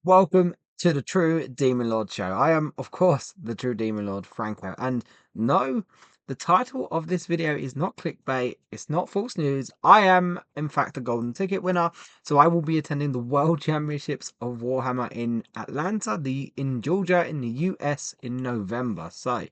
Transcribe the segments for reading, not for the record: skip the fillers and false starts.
Welcome to the True Demon Lord Show. I am, of course, the True Demon Lord, Franco. And no, the title of this video is not clickbait, it's not false news. I am, in fact, a golden ticket winner. So I will be attending the World Championships of Warhammer in Atlanta, in Georgia, in the US in November. So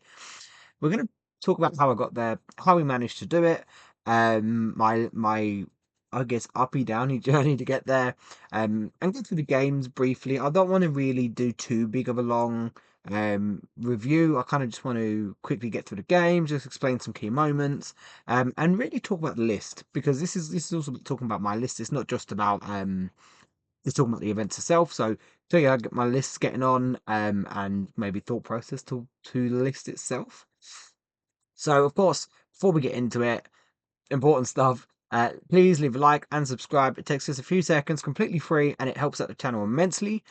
we're going to talk about how I got there, how we managed to do it, my I guess uppy downy journey to get there, and go through the games briefly. I don't want to really do too big of a long review. I kind of just want to quickly get through the game, just explain some key moments, and really talk about the list, because this is also talking about my list. It's not just about it's talking about the events itself. So yeah, I get my list getting on, and maybe thought process to the list itself. So, of course, before we get into it, important stuff. Please leave a like and subscribe. It takes us a few seconds, completely free, and it helps out the channel immensely.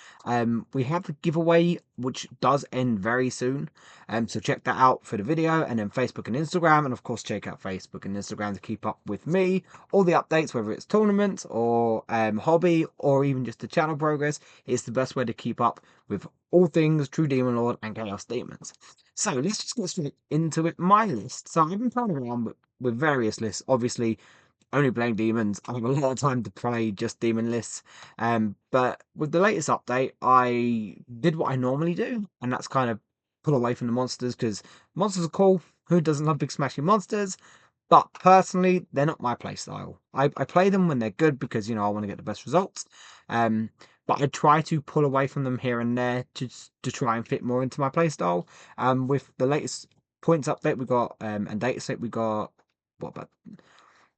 We have the giveaway, which does end very soon. So check that out for the video, and then Facebook and Instagram, and of course check out Facebook and Instagram to keep up with me, all the updates, whether it's tournaments or hobby or even just the channel progress. It's the best way to keep up with all things True Demon Lord and Chaos Demons. So let's just get straight into it. My list. So I've been playing around with various lists. Obviously, only playing demons. I have a lot of time to play just demon lists. But with the latest update, I did what I normally do, and that's kind of pull away from the monsters, because monsters are cool. Who doesn't love big smashing monsters? But personally, they're not my playstyle. I play them when they're good because I want to get the best results. Um, but I try to pull away from them here and there to try and fit more into my playstyle. With the latest points update we got, and data set we got, what about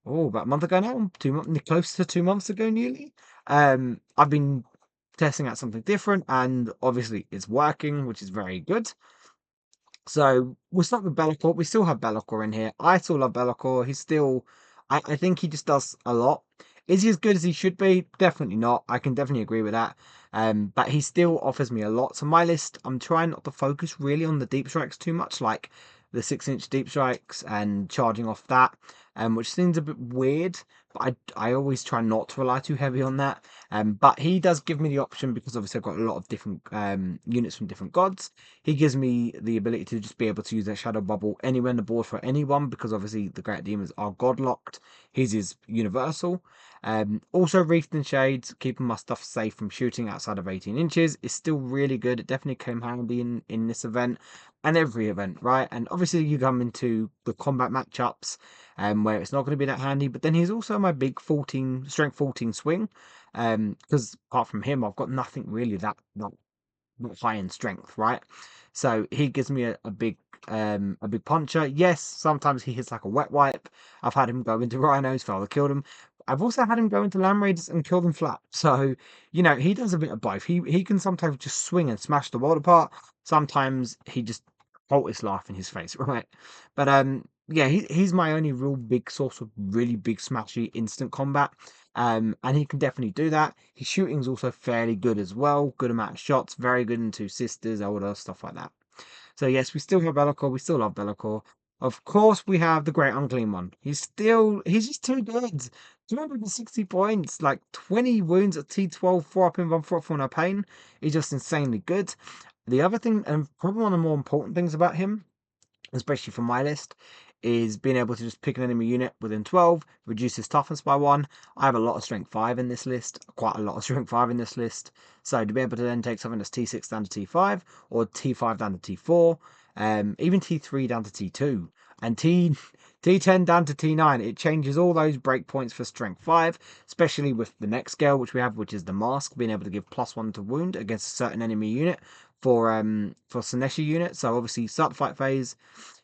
a month ago now, 2 months, close to 2 months ago, nearly. I've been testing out something different, and obviously it's working, which is very good. So we'll start with Be'lakor. We still have Be'lakor in here. I still love Be'lakor. He's still, I think he just does a lot. Is he as good as he should be? Definitely not. I can definitely agree with that. But he still offers me a lot. So my list, I'm trying not to focus really on the deep strikes too much, like the 6-inch deep strikes and charging off that, which seems a bit weird. But I always try not to rely too heavy on that. But he does give me the option, because obviously I've got a lot of different units from different gods. He gives me the ability to just be able to use that shadow bubble anywhere on the board for anyone, because obviously the great demons are god locked. His is universal. Also, Wreathed in Shades, keeping my stuff safe from shooting outside of 18 inches, is still really good. It definitely came handy in this event and every event, right? And obviously you come into the combat matchups, where it's not going to be that handy. But then he's also my big 14 strength 14 swing, because apart from him, I've got nothing really that not high in strength, right? So he gives me a big puncher. Yes, sometimes he hits like a wet wipe. I've had him go into rhinos, father killed him. I've also had him go into lamb raiders and kill them flat. So he does a bit of both. He can sometimes just swing and smash the world apart. Sometimes he just bolt his life in his face, right? But yeah, he's my only real big source of really big smashy instant combat. And he can definitely do that. His shooting's also fairly good as well. Good amount of shots, very good into sisters, older, stuff like that. So yes, we still have Be'lakor, we still love Be'lakor. Of course, we have the Great Unclean One. He's just too good. 260 points, like 20 wounds at T12, 4 up in 1 4 for no pain. He's just insanely good. The other thing, and probably one of the more important things about him, especially for my list, is being able to just pick an enemy unit within 12, reduce his toughness by 1. I have a lot of strength 5 in this list, quite a lot of strength 5 in this list. So to be able to then take something that's T6 down to T5, or T5 down to T4, even T3 down to T2, and T10 down to T9, it changes all those breakpoints for strength 5, especially with the next scale which we have, which is the mask, being able to give +1 to wound against a certain enemy unit for Sineshi unit. So obviously start the fight phase,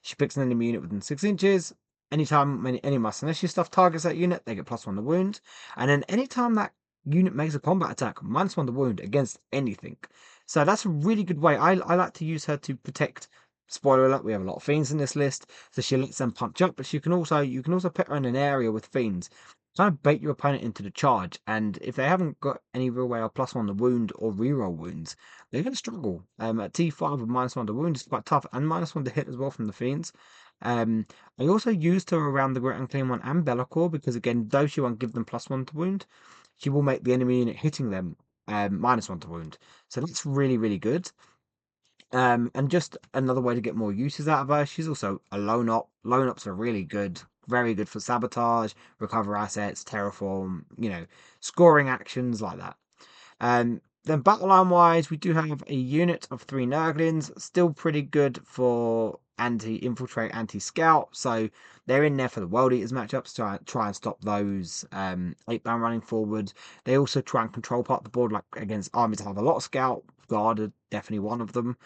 she picks an enemy unit within 6 inches. Anytime any of my Sineshi stuff targets that unit, they get +1 to wound. And then anytime that unit makes a combat attack, -1 to wound against anything. So that's a really good way. I like to use her to protect. Spoiler alert, we have a lot of fiends in this list, so she lets them punch up, but you can also put her in an area with fiends. Kind of bait your opponent into the charge, and if they haven't got any real way of +1 to wound or reroll wounds, they're going to struggle. At T5 with -1 to wound is quite tough, and -1 to hit as well from the fiends. I also used her around the Great Unclean One and Be'lakor, because again, though she won't give them +1 to wound, she will make the enemy unit hitting them -1 to wound. So that's really, really good. And just another way to get more uses out of her. She's also a lone op. Lone ops are really good, very good for sabotage, recover assets, terraform, scoring actions like that. Then battle line wise, we do have a unit of 3 Nurglings, still pretty good for anti-infiltrate, anti-scout. So they're in there for the World Eaters matchups to try and stop those 8-man running forward. They also try and control part of the board, like against armies that have a lot of scout. Guarded, definitely one of them.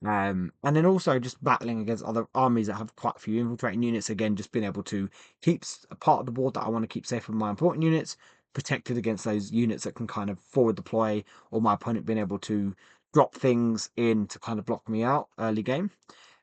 And then also just battling against other armies that have quite a few infiltrating units. Again, just being able to keep a part of the board that I want to keep safe with my important units, protected against those units that can kind of forward deploy, or my opponent being able to drop things in to kind of block me out early game.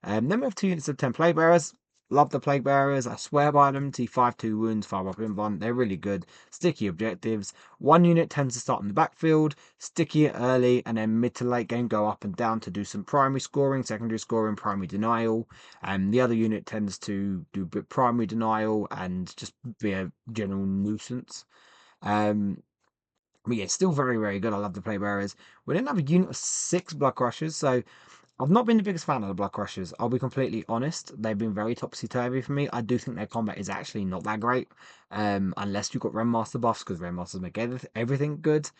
Then we have 2 units of 10 Plague Bearers. Love the Plague Bearers. I swear by them. T5, 2 wounds, 5 up in 1. They're really good. Sticky objectives. 1 unit tends to start in the backfield, sticky early, and then mid to late game go up and down to do some primary scoring, secondary scoring, primary denial. And the other unit tends to do a bit primary denial and just be a general nuisance. But yeah, still very, very good. I love the Plague Bearers. We then have a unit of 6 Blood Crushers. So I've not been the biggest fan of the Blood Crushers. I'll be completely honest. They've been very topsy-turvy for me. I do think their combat is actually not that great. Unless you've got Rendmaster buffs, because Rendmasters make everything good.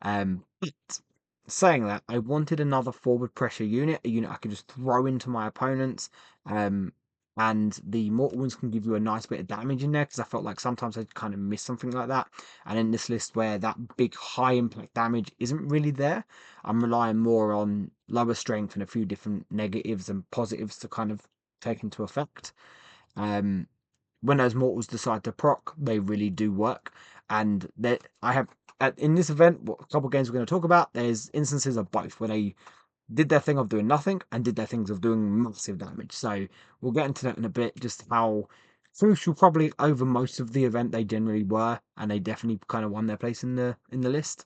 But saying that, I wanted another forward pressure unit, a unit I could just throw into my opponents. Um, and the Mortal Wounds can give you a nice bit of damage in there, because I felt like sometimes I'd kind of miss something like that. And in this list where that big high impact damage isn't really there, I'm relying more on lower strength and a few different negatives and positives to kind of take into effect. Um, when those mortals decide to proc, they really do work. And that I have in this event, what a couple of games we're going to talk about, there's instances of both where they did their thing of doing nothing and did their things of doing massive damage. So we'll get into that in a bit, just how crucial probably over most of the event they generally were, and they definitely kind of won their place in the list.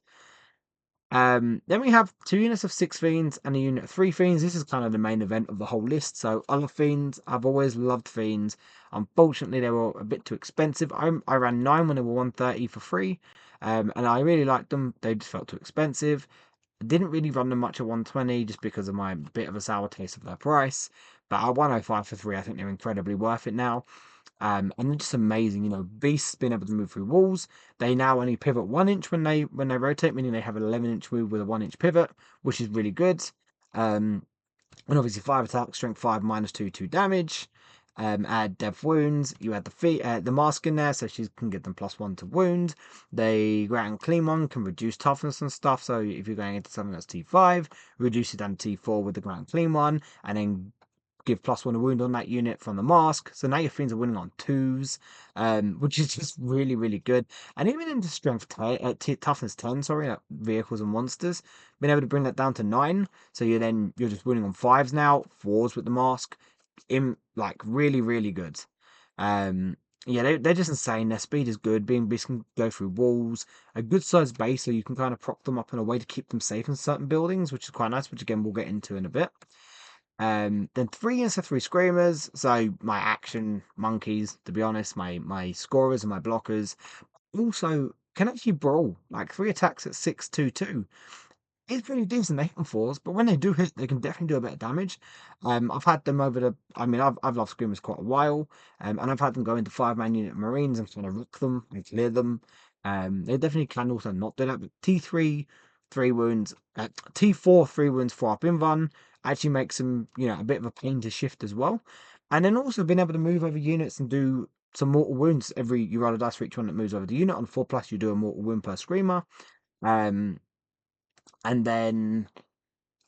Then we have 2 units of 6 Fiends and a unit of 3 Fiends. This is kind of the main event of the whole list. So I love Fiends. I've always loved Fiends. Unfortunately, they were a bit too expensive. I ran 9 when they were 130 for free. And I really liked them. They just felt too expensive. I didn't really run them much at 120 just because of my bit of a sour taste of their price. But at 105 for 3, I think they're incredibly worth it now. And they're just amazing. Beasts being able to move through walls. They now only pivot 1 inch when they rotate, meaning they have an 11-inch move with a 1-inch pivot, which is really good. And obviously 5 attack, strength 5, -2, 2 damage. Add depth wounds. You add the mask in there, so she can get them +1 to wound. The ground clean one can reduce toughness and stuff. So if you're going into something that's T5, reduce it down to T4 with the ground clean one, and then give +1 a wound on that unit from the mask. So now your fiends are winning on 2s, which is just really, really good. And even into toughness 10, sorry, like vehicles and monsters, being able to bring that down to 9. So you're just winning on 5s now, 4s with the mask. Like really, really good. Um, yeah, they're just insane. Their speed is good. Being beasts can go through walls. A good sized base, so you can kind of prop them up in a way to keep them safe in certain buildings, which is quite nice. Which again we'll get into in a bit. Then 3 instead of 3 screamers. So my action monkeys, to be honest, my scorers and my blockers also can actually brawl. Like 3 attacks at 6/2/2. It's pretty decent. They hit on 4s, but when they do hit, they can definitely do a bit of damage. I've had them over the. I mean, I've loved screamers quite a while, and I've had them go into 5-man unit marines and kind of rook them and clear them. They definitely can also not do that. But T3, 3 wounds, T4, 3 wounds, 4 up in run actually makes them a bit of a pain to shift as well. And then also being able to move over units and do some mortal wounds. You roll a dice for each one that moves over the unit. On 4+, you do a mortal wound per screamer. And then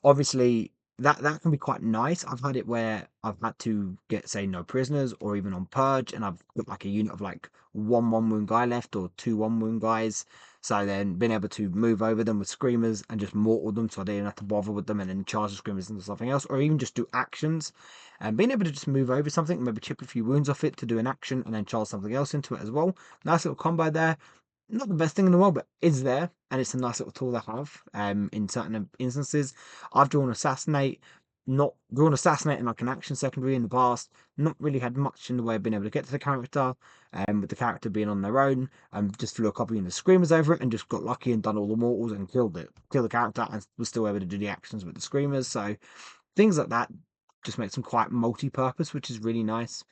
obviously that can be quite nice. I've had it where I've had to get, say, no prisoners or even on purge, and I've got like a unit of like 1 wound guy left or 2 1 wound guys. So then being able to move over them with screamers and just mortal them, so I didn't have to bother with them and then charge the screamers into something else, or even just do actions. And being able to just move over something, maybe chip a few wounds off it to do an action and then charge something else into it as well. Nice little combo there. Not the best thing in the world, but is there, and it's a nice little tool to have. In certain instances, I've drawn Assassinate. not drawn assassinating like an action secondary in the past, not really had much in the way of being able to get to the character, with the character being on their own, and just flew a copy in the screamers over it and just got lucky and done all the mortals and killed the character and was still able to do the actions with the screamers. So things like that just makes them quite multi-purpose, which is really nice.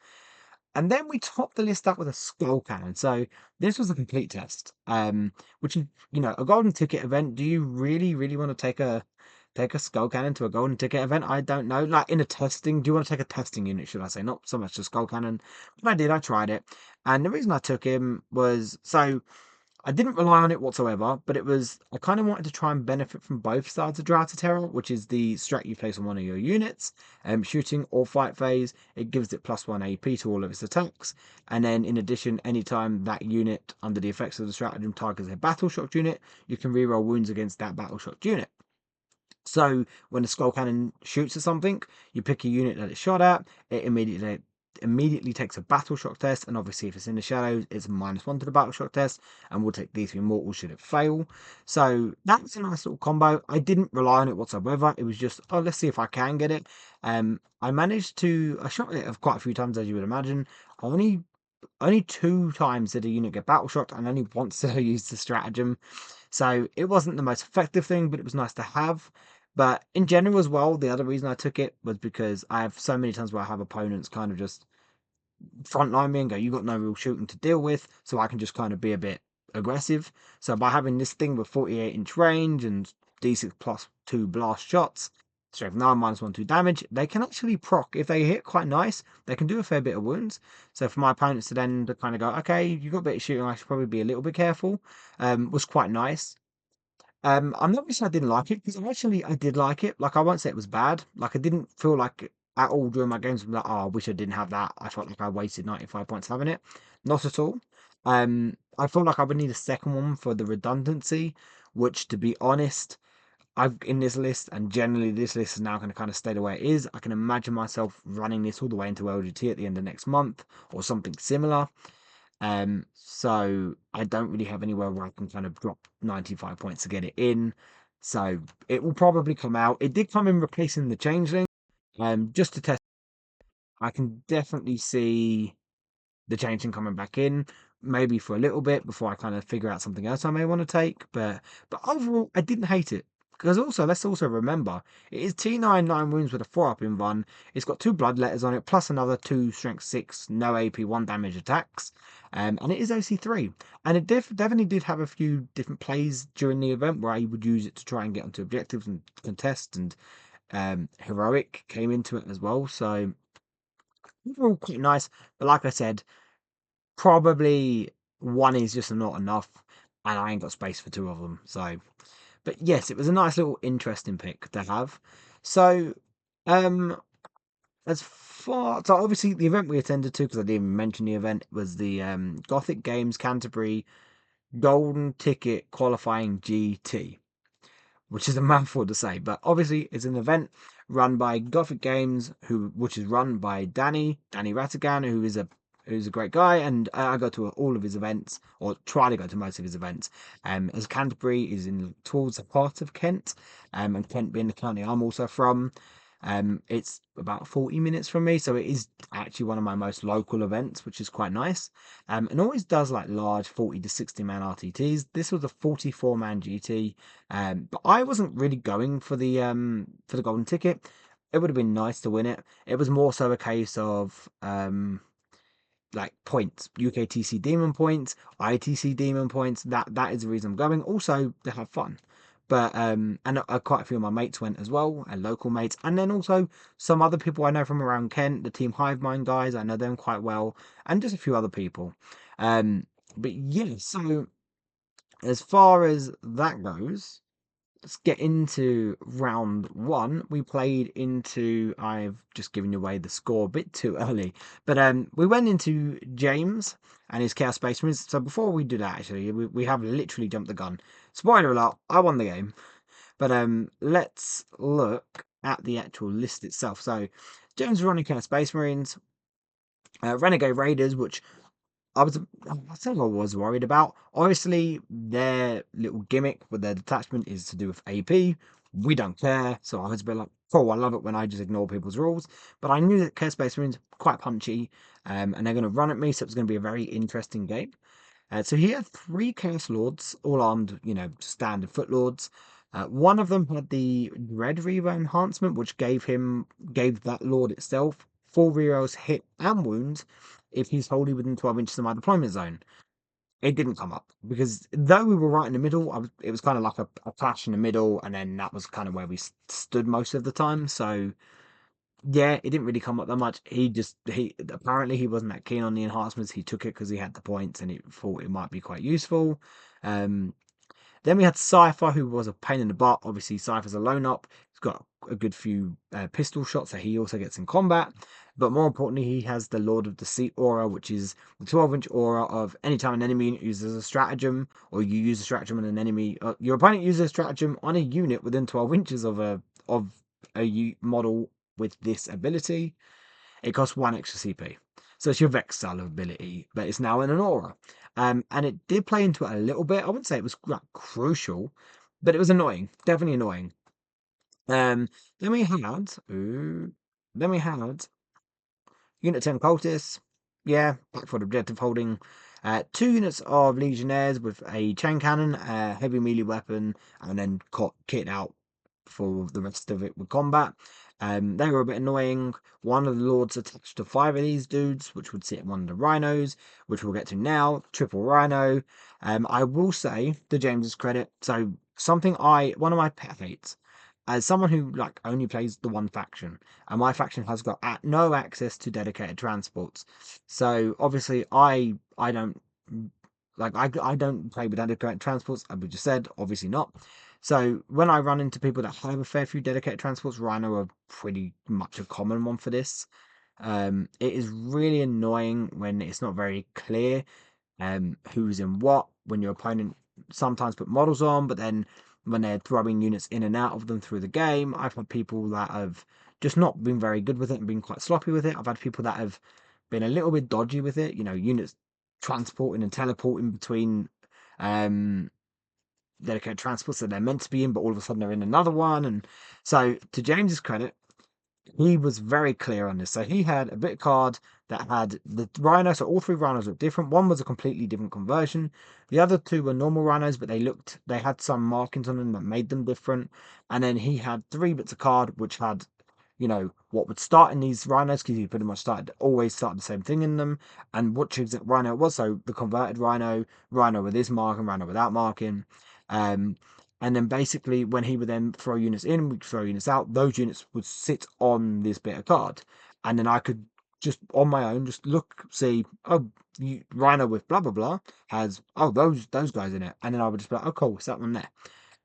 And then we topped the list up with a skull cannon. So this was a complete test. Which is, a golden ticket event. Do you really, really want to take a skull cannon to a golden ticket event? I don't know. Like in a testing, do you want to take a testing unit, should I say? Not so much the skull cannon. But I did, I tried it. And the reason I took him was so I didn't rely on it whatsoever, but I kind of wanted to try and benefit from both sides of Drought of Terror, which is the strat you place on one of your units, shooting or fight phase. It gives it +1 AP to all of its attacks. And then in addition, anytime that unit under the effects of the stratagem targets a battle shocked unit, you can reroll wounds against that battle shocked unit. So when the skull cannon shoots at something, you pick a unit that it's shot at, it immediately takes a battle shock test, and obviously if it's in the shadows, it's a -1 to the battle shock test, and will take D3 mortal should it fail. So that's a nice little combo. I didn't rely on it whatsoever. It was just, oh, let's see if I can get it. I shot it quite a few times, as you would imagine. Only 2 times did a unit get battle shocked, and only once did I use the stratagem. So it wasn't the most effective thing, but it was nice to have. But in general as well, the other reason I took it was because I have so many times where I have opponents kind of just frontline me and go, "You got no real shooting to deal with," so I can just kind of be a bit aggressive. So by having this thing with 48-inch range and D6 +2 blast shots, strength 9 -1/2 damage, they can actually proc. If they hit quite nice, they can do a fair bit of wounds. So for my opponents to then to kind of go, okay, you got a bit of shooting, I should probably be a little bit careful, was quite nice. I'm not gonna say I didn't like it, because actually I did like it. Like I won't say it was bad. Like I didn't feel like at all during my games, like, oh, I wish I didn't have that. I felt like I wasted 95 points having it. Not at all. I feel like I would need a second one for the redundancy, which to be honest, I've in this list, and generally this list is now going to kind of stay the way it is. I can imagine myself running this all the way into LGT at the end of next month or something similar. So I don't really have anywhere where I can kind of drop 95 points to get it in. So it will probably come out. It did come in replacing the Changeling. Just to test, I can definitely see the Changeling coming back in, maybe for a little bit before I kind of figure out something else I may want to take. But overall, I didn't hate it. Because also, let's also remember, it is T9 9 wounds with a 4-up in one. It's got 2 blood letters on it, plus another 2 strength 6, no AP, 1 damage attacks. And it is OC3. And it definitely did have a few different plays during the event where I would use it to try and get onto objectives and contest, and heroic came into it as well. So overall quite nice. But like I said, probably one is just not enough, and I ain't got space for 2 of them. So, but yes, it was a nice little interesting pick to have. So, um, so obviously the event we attended to, because I didn't even mention the event, was the Gothic Games Canterbury Golden Ticket Qualifying GT, which is a mouthful to say, but obviously it's an event run by Gothic Games, which is run by Danny Ratigan, who's a great guy, and I go to all of his events, or try to go to most of his events. As Canterbury is towards the part of Kent, and Kent being the county I'm also from, it's about 40 minutes from me, so it is actually one of my most local events, which is quite nice. And always does like large 40 to 60 man RTTs. This was a 44-man GT, but I wasn't really going for the golden ticket. It would have been nice to win it. It was more so a case of like points, UKTC demon points, ITC demon points. That is the reason I'm going. Also to have fun. But and quite a few of my mates went as well, and local mates, and then also some other people I know from around Kent, the Team Hive Mind guys, I know them quite well, and just a few other people. But yeah, so as far as that goes, let's get into round one. We played into. I've just given away the score a bit too early, but we went into James and his Chaos Space Marines. So before we do that, actually, we have literally jumped the gun. Spoiler alert: I won the game. But let's look at the actual list itself. So James was running Chaos Space Marines, Renegade Raiders, which I think I was worried about. Obviously, their little gimmick with their detachment is to do with AP. We don't care, so I was a bit like, cool. I love it when I just ignore people's rules. But I knew that Chaos Space Marine's quite punchy, and they're going to run at me, so it's going to be a very interesting game. So he had three Chaos Lords, all armed, standard Foot Lords. One of them had the Red Reaver enhancement, which gave that Lord itself 4 rerolls hit and wounds if he's wholly within 12 inches of my deployment zone. It didn't come up because though we were right in the middle, it was kind of like a clash in the middle, and then that was kind of where we stood most of the time. So yeah, it didn't really come up that much. He apparently he wasn't that keen on the enhancements. He took it because he had the points and he thought it might be quite useful. Um, then we had Cypher, who was a pain in the butt. Obviously, Cypher's a lone up. He's got a good few pistol shots that he also gets in combat. But more importantly, he has the Lord of Deceit aura, which is the 12-inch aura of anytime an enemy uses a stratagem, or you use a stratagem on an enemy, your opponent uses a stratagem on a unit within 12 inches of a model with this ability, it costs 1 extra CP. So it's your Vex style of ability, but it's now in an aura. And it did play into it a little bit. I wouldn't say it was like, crucial, but it was annoying. Definitely annoying. Um, then we had, then we had Unit 10 cultists. Yeah, back for the objective holding. 2 units of legionnaires with a chain cannon, a heavy melee weapon, and then kit out for the rest of it with combat. They were a bit annoying. One of the lords attached to 5 of these dudes, which would sit one of the rhinos, which we'll get to now. Triple rhino. I will say, to James's credit, so one of my pet hates, as someone who like only plays the one faction, and my faction has got no access to dedicated transports. So obviously, I don't I don't play with dedicated transports. As we just said, obviously not. So when I run into people that have a fair few dedicated transports, Rhino are pretty much a common one for this. It is really annoying when it's not very clear who's in what, when your opponent sometimes put models on, but then when they're throwing units in and out of them through the game, I've had people that have just not been very good with it and been quite sloppy with it. I've had people that have been a little bit dodgy with it, units transporting and teleporting between um, dedicated transports that they're meant to be in, but all of a sudden they're in another one. And so, to James's credit, he was very clear on this. So he had a bit card that had the rhino. So all three rhinos were different. One was a completely different conversion. The other two were normal rhinos, but they had some markings on them that made them different. And then he had 3 bits of card which had, what would start in these rhinos, because he pretty much always started the same thing in them, and which exact rhino it was. So the converted rhino, rhino with this marking, rhino without marking. Um, and then basically, when he would then throw units in, we'd throw units out, those units would sit on this bit of card. And then I could just on my own just look, see, oh, Rhino with blah blah blah has those guys in it. And then I would just be like, oh cool, it's that one there.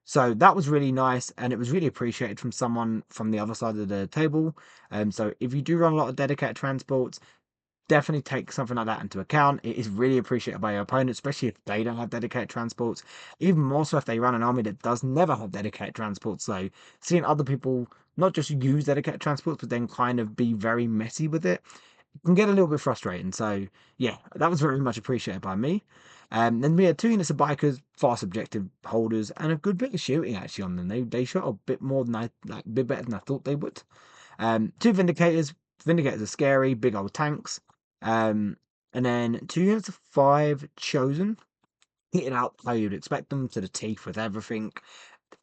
So that was really nice, and it was really appreciated from someone from the other side of the table. So if you do run a lot of dedicated transports, definitely take something like that into account. It is really appreciated by your opponent, especially if they don't have dedicated transports. Even more so if they run an army that does never have dedicated transports. So seeing other people not just use dedicated transports, but then kind of be very messy with it, can get a little bit frustrating. So yeah, that was very much appreciated by me. Then we had 2 units of bikers, fast objective holders, and a good bit of shooting actually on them. They shot a bit more than a bit better than I thought they would. 2 vindicators. Vindicators are scary, big old tanks. Um, and then 2 units of 5 chosen, hitting out how you'd expect them to the teeth with everything.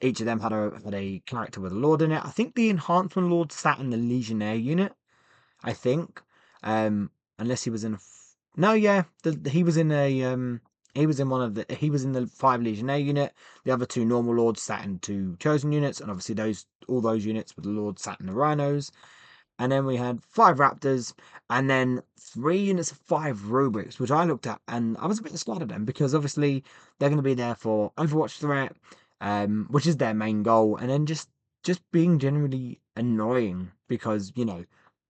Each of them had a character with a lord in it. I think the enhancement lord sat in the legionnaire unit. I think, unless he was in no, yeah, he was in a he was in the 5 legionnaire unit. The other 2 normal lords sat in 2 chosen units, and obviously all those units with the lords sat in the rhinos. And then we had 5 raptors, and then 3 units of 5 rubrics, which I looked at and I was a bit scared of them because obviously they're going to be there for Overwatch threat, which is their main goal, and then just being generally annoying because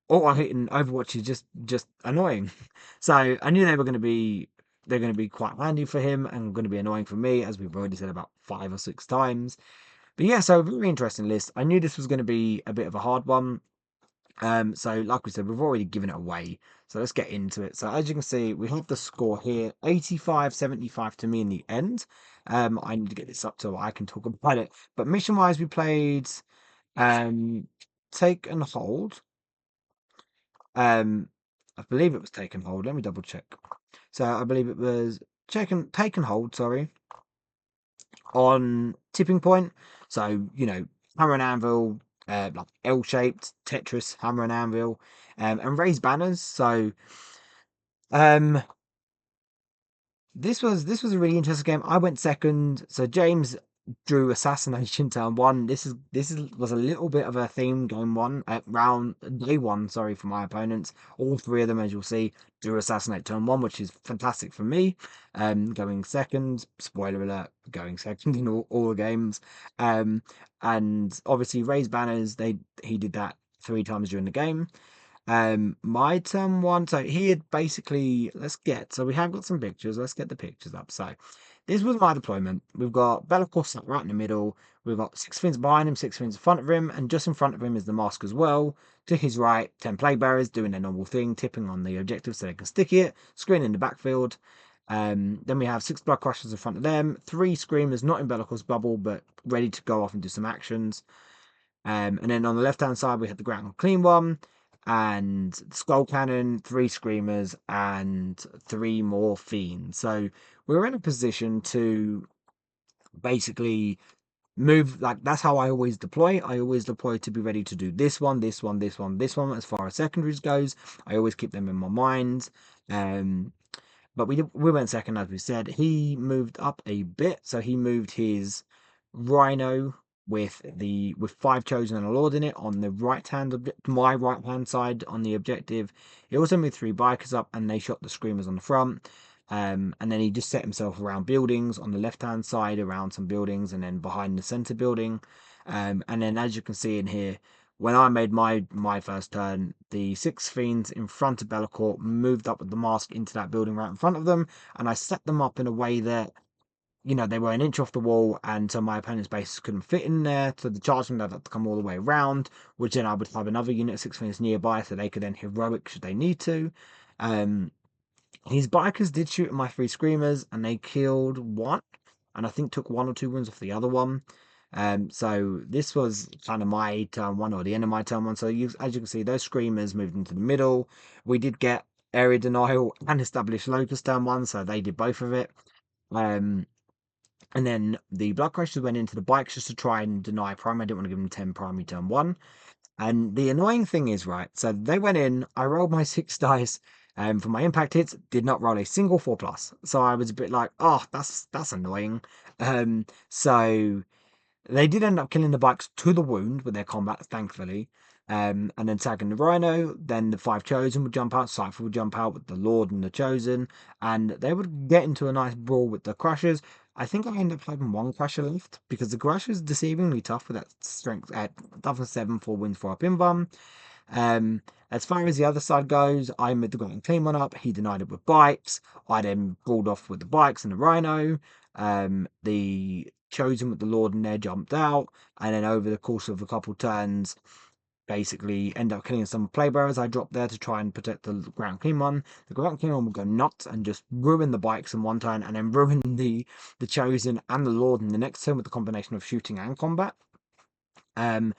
auto hitting Overwatch is just annoying. So I knew they're going to be quite handy for him and going to be annoying for me, as we've already said about 5 or 6 times. But yeah, so very interesting list. I knew this was going to be a bit of a hard one. So like we said, we've already given it away. So let's get into it. So as you can see, we have the score here, 85-75 to me in the end. I need to get this up so I can talk about it. But mission-wise, we played take and hold. I believe it was take and hold. Let me double check. So I believe it was take and hold. Sorry, on tipping point. So hammer and anvil, like L-shaped Tetris hammer and anvil, and raised banners. So um, this was a really interesting game. I went second, so James drew assassination turn one. Was a little bit of a theme game one round day one. Sorry for my opponents. All three of them, as you'll see, drew assassinate turn one, which is fantastic for me. Going second. Spoiler alert: going second in all the games. And obviously raised banners. He did that 3 times during the game. My turn one. So he had basically, so we have got some pictures. Let's get the pictures up. So this was my deployment. We've got Be'lakor sat right in the middle. We've got 6 Fiends behind him, 6 Fiends in front of him, and just in front of him is the mask as well. To his right, 10 plague bearers doing their normal thing, tipping on the objective so they can stick it, screen in the backfield. Then we have 6 blood crushers in front of them, 3 screamers not in Be'lakor's bubble, but ready to go off and do some actions. And then on the left hand side, we had the ground clean one and skull cannon, 3 screamers, and 3 more fiends. So we were in a position to basically move. Like, that's how I always deploy. I always deploy to be ready to do this one, this one, this one, this one. As far as secondaries goes, I always keep them in my mind. But we went second, as we said. He moved up a bit, so he moved his Rhino with 5 chosen and a lord in it on the my right hand side on the objective. He also moved 3 bikers up, and they shot the screamers on the front. And then he just set himself around buildings on the left hand side, around some buildings, and then behind the center building. And then, as you can see in here, when I made my first turn, the 6 fiends in front of Be'lakor moved up with the mask into that building right in front of them, and I set them up in a way that they were an inch off the wall, and so my opponent's base couldn't fit in there. So the chargement had to come all the way around, which then I would have another unit of 6 fiends nearby, so they could then heroic should they need to. His bikers did shoot at my 3 screamers, and they killed one, and I think took 1 or 2 wounds off the other one. So this was kind of my turn one, or the end of my turn one. So as you can see, those screamers moved into the middle. We did get area denial and established locust turn one, so they did both of it. And then the blood crushers went into the bikes just to try and deny prime. I didn't want to give them 10 primary turn one. And the annoying thing is, right, so they went in, I rolled my 6 dice for my impact hits, did not roll a single 4+. So I was a bit like, oh, that's annoying. So they did end up killing the bikes to the wound with their combat, thankfully. And then tagging the Rhino, then the 5 Chosen would jump out, Cypher would jump out with the Lord and the Chosen, and they would get into a nice brawl with the Crushers. I think I ended up having 1 Crusher left, because the Crusher's deceivingly tough with that strength at toughness 7, 4 wins, 4 up in bum. As far as the other side goes, I made the Grand Clean one up. He denied it with bikes. I then brawled off with the bikes and the Rhino. The Chosen with the Lord and there jumped out, and then over the course of a couple turns, basically end up killing some playbearers I dropped there to try and protect the Ground Clean one. The Ground Clean one would go nuts and just ruin the bikes in one turn, and then ruin the Chosen and the Lord in the next turn with the combination of shooting and combat. And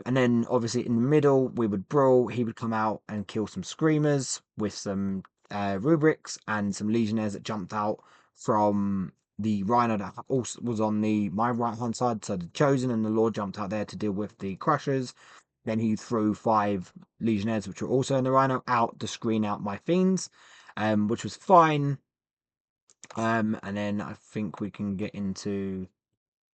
then obviously in the middle, we would brawl. He would come out and kill some screamers with some rubrics and some legionnaires that jumped out from the Rhino that also was on my right hand side. So the Chosen and the Lord jumped out there to deal with the Crushers. Then he threw 5 legionnaires, which were also in the Rhino, out to screen out my fiends, which was fine. And then I think we can get into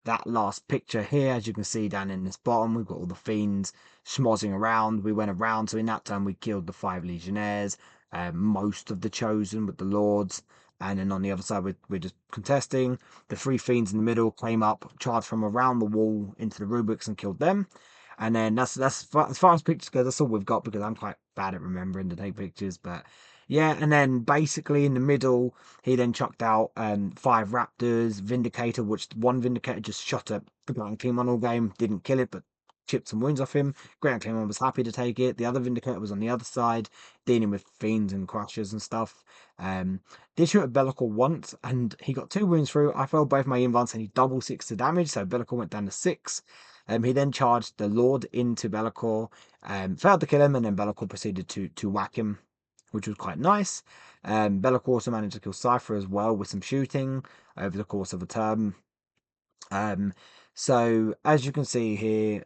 that last picture here. As you can see down in this bottom, we've got all the fiends schmozzing around. We went around, so in that time we killed the 5 legionnaires, most of the Chosen with the lords, and then on the other side we're just contesting. The 3 fiends in the middle came up, charged from around the wall into the rubrics and killed them. And then that's as far as pictures go, that's all we've got, because I'm quite bad at remembering to take pictures. But yeah, and then basically in the middle, he then chucked out 5 Raptors, Vindicator, which one Vindicator just shot at the Grand Clean all game, didn't kill it, but chipped some wounds off him. Grand Clean was happy to take it. The other Vindicator was on the other side, dealing with fiends and crushers and stuff. Did shoot at Be'lakor once, and he got 2 wounds through. I failed both my invulns, and he double 6 to damage, so Be'lakor went down to 6. He then charged the Lord into Be'lakor, failed to kill him, and then Be'lakor proceeded to whack him, which was quite nice. Be'lakor also managed to kill Cypher as well with some shooting over the course of a turn. So as you can see here,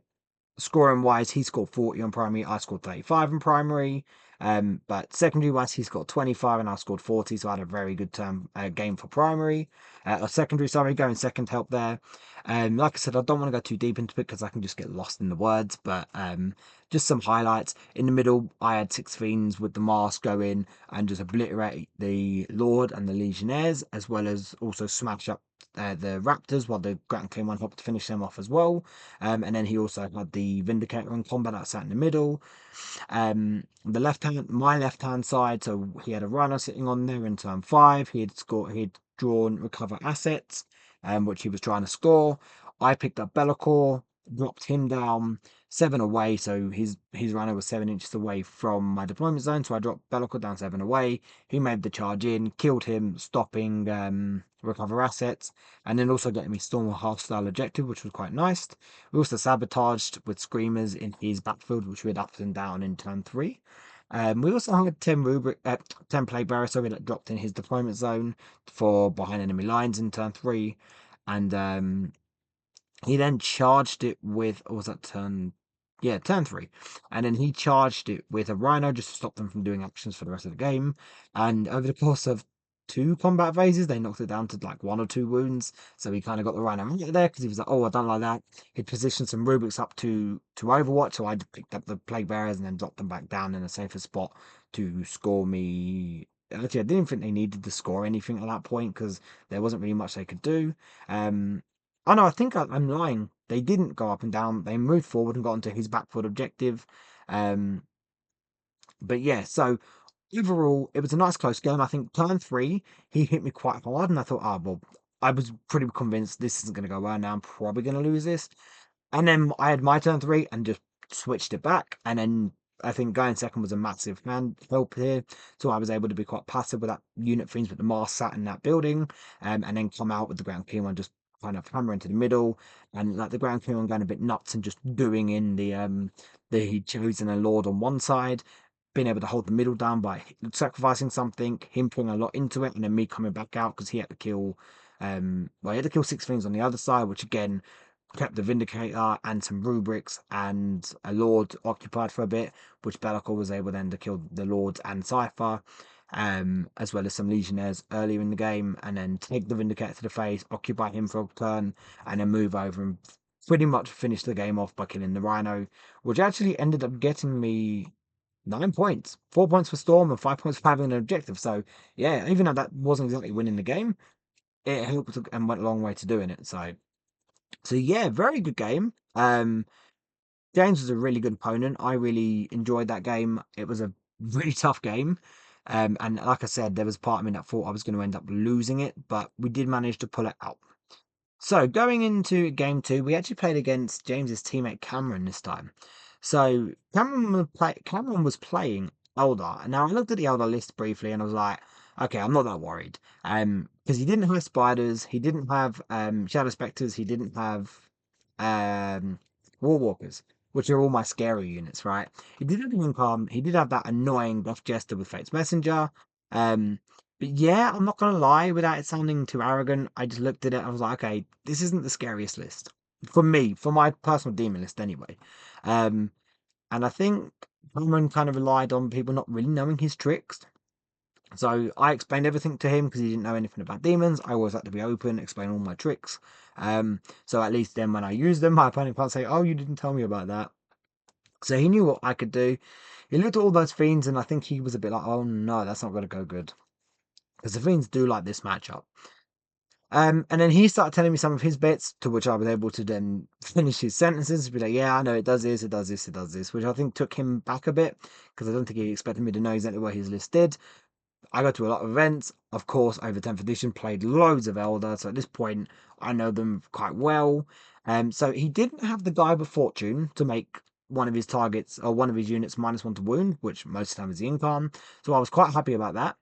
scoring wise, he scored 40 on primary. I scored 35 on primary. But secondary wise, he scored 25 and I scored 40. So I had a very good game for primary. Or secondary, sorry, going second help there. Like I said, I don't want to go too deep into it because I can just get lost in the words. But just some highlights. In the middle, I had 6 fiends with the mask go in and just obliterate the Lord and the Legionnaires, as well as also smash up the Raptors while the Grand came on top to finish them off as well. And then he also had the Vindicator in combat that sat in the middle. My left hand side, so he had a Rhino sitting on there in turn 5. He'd drawn recover assets, which he was trying to score. I picked up Be'lakor, dropped him down 7 away, so his Rhino was 7 inches away from my deployment zone. So I dropped Be'lakor down 7 away. He made the charge in, killed him, stopping recover assets, and then also getting me storm a hostile objective, which was quite nice. We also sabotaged with screamers in his backfield, which we had up and down in turn 3. We also had 10 plague bearers, so that dropped in his deployment zone for behind enemy lines in turn 3, and he then charged it with, or was that turn? Yeah, turn 3. And then he charged it with a Rhino just to stop them from doing actions for the rest of the game. And over the course of 2 combat phases, they knocked it down to like 1 or 2 wounds. So he kind of got the Rhino out there because he was like, oh, I don't like that. He'd positioned some Rubiks up to Overwatch, so I picked up the Plague Bearers and then dropped them back down in a safer spot to score me. Actually, I didn't think they needed to score anything at that point because there wasn't really much they could do. Oh no, I think I'm lying. They didn't go up and down. They moved forward and got onto his back foot objective. Um, but yeah, so overall, it was a nice close game. I think turn 3, he hit me quite hard, and I thought, oh well, I was pretty convinced this isn't going to go well. Now I'm probably going to lose this. And then I had my turn 3 and just switched it back. And then I think going second was a massive hand help here. So I was able to be quite passive with that unit fiends with the mask sat in that building, and then come out with the ground king one just kind of hammer into the middle, and like the ground king one going a bit nuts and just doing in the chosen a lord on one side, being able to hold the middle down by sacrificing something, him putting a lot into it, and then me coming back out because he had to kill he had to kill 6 things on the other side, which again kept the Vindicator and some Rubrics and a Lord occupied for a bit, which Be'lakor was able then to kill the Lords and Cypher, as well as some Legionnaires earlier in the game, and then take the Vindicator to the face, occupy him for a turn, and then move over and pretty much finish the game off by killing the Rhino, which actually ended up getting me 9 points, 4 points for Storm and 5 points for having an objective. So yeah, even though that wasn't exactly winning the game, it helped and went a long way to doing it. So yeah, very good game. James was a really good opponent. I really enjoyed that game. It was a really tough game. And like I said, there was part of me that thought I was going to end up losing it, but we did manage to pull it out. So going into game 2, we actually played against James's teammate Cameron this time. So Cameron was playing Eldar. Now I looked at the Eldar list briefly and I was like, okay, I'm not that worried. Because he didn't have spiders, he didn't have shadow specters, he didn't have war walkers, which are all my scary units, right? He did have income, he did have that annoying buff jester with Fate's Messenger. Um, but yeah, I'm not gonna lie, without it sounding too arrogant, I just looked at it, I was like, okay, this isn't the scariest list. For me, for my personal demon list anyway. Um, and I think Cameron kind of relied on people not really knowing his tricks. So I explained everything to him because he didn't know anything about demons. I always had to be open, explain all my tricks. So at least then when I use them, my opponent can't say, oh, you didn't tell me about that. So he knew what I could do. He looked at all those fiends and I think he was a bit like, oh no, that's not going to go good. Because the fiends do like this matchup. And then he started telling me some of his bits, to which I was able to then finish his sentences, be like, yeah, I know it does this, it does this, it does this, which I think took him back a bit, because I don't think he expected me to know exactly what his list did. I go to a lot of events, of course, over 10th edition, played loads of Eldar, so at this point, I know them quite well. So he didn't have the Guide of Fortune to make one of his targets, or one of his units, -1 to wound, which most of the time is the Incarn, so I was quite happy about that.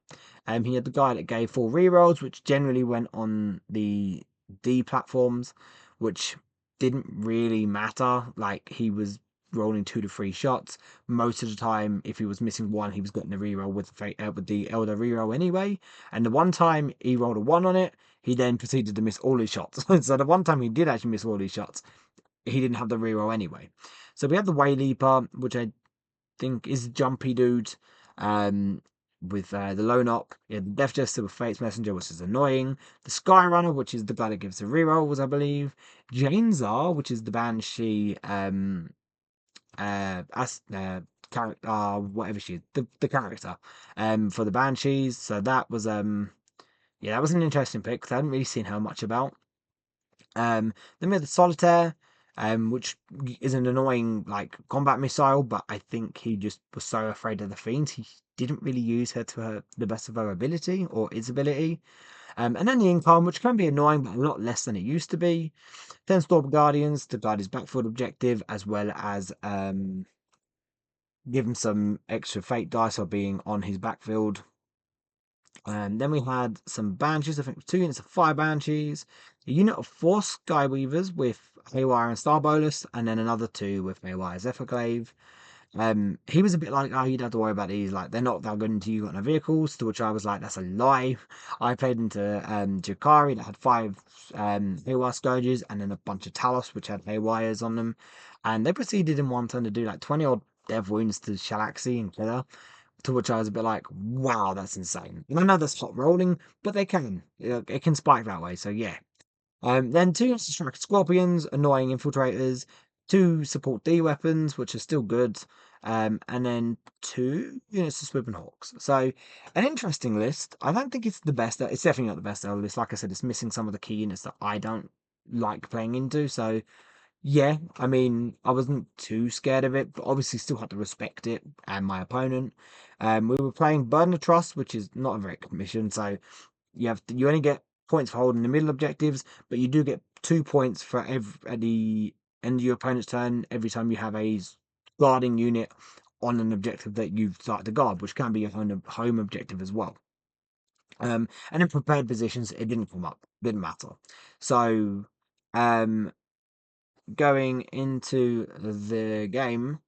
He had the guy that gave 4 rerolls, which generally went on the D platforms, which didn't really matter. Like, he was rolling 2 to 3 shots. Most of the time, if he was missing one, he was getting the reroll with the Elder reroll anyway. And the one time he rolled a 1 on it, he then proceeded to miss all his shots. So the one time he did actually miss all his shots, he didn't have the reroll anyway. So we have the Way Leaper, which I think is a jumpy dude. Um, with the Lone Op, yeah, the Death Jester with Fate's Messenger, which is annoying. The Sky Runner, which is the guy that gives the rerolls, I believe. Janezar, which is the Banshee, as character, whatever she is, the character, for the Banshees. So that was yeah, that was an interesting pick because I hadn't really seen her much about. Then we had the Solitaire, which is an annoying like combat missile, but I think he just was so afraid of the fiends he didn't really use her to the best of her ability or his ability. And then the Income, which can be annoying, but a lot less than it used to be. Then Storm Guardians to guard his backfield objective, as well as give him some extra fate dice for being on his backfield. Then we had some Banshees, I think 2 units of 5 Banshees, a unit of 4 Skyweavers with Haywire and Star Bolus, and then another 2 with Haywire Zephyrglaive. He was a bit like, oh, you don't have to worry about these, like, they're not that good until you got no vehicles, to which I was like, that's a lie. I played into Jakari that had 5 Haywire Scourges, and then a bunch of Talos, which had Haywires on them, and they proceeded in one turn to do like 20 odd dev wounds to Shalaxi and kill her. To which I was a bit like, wow, that's insane. And I know that's hot rolling, but they can. It can spike that way, so yeah. Then 2 Strike Scorpions, annoying infiltrators, 2 support D weapons, which are still good, and then 2 units of Swooping Hawks. So, an interesting list. I don't think it's the best. It's definitely not the best early list. Like I said, it's missing some of the key units that I don't like playing into. So, yeah, I mean, I wasn't too scared of it, but obviously still had to respect it and my opponent. We were playing Burden of Trust, which is not a very good mission, so you only get points for holding the middle objectives, but you do get 2 points for at the end of your opponent's turn every time you have a guarding unit on an objective that you've started to guard, which can be a home objective as well. And in prepared positions, it didn't come up, didn't matter. So, um, going into the game,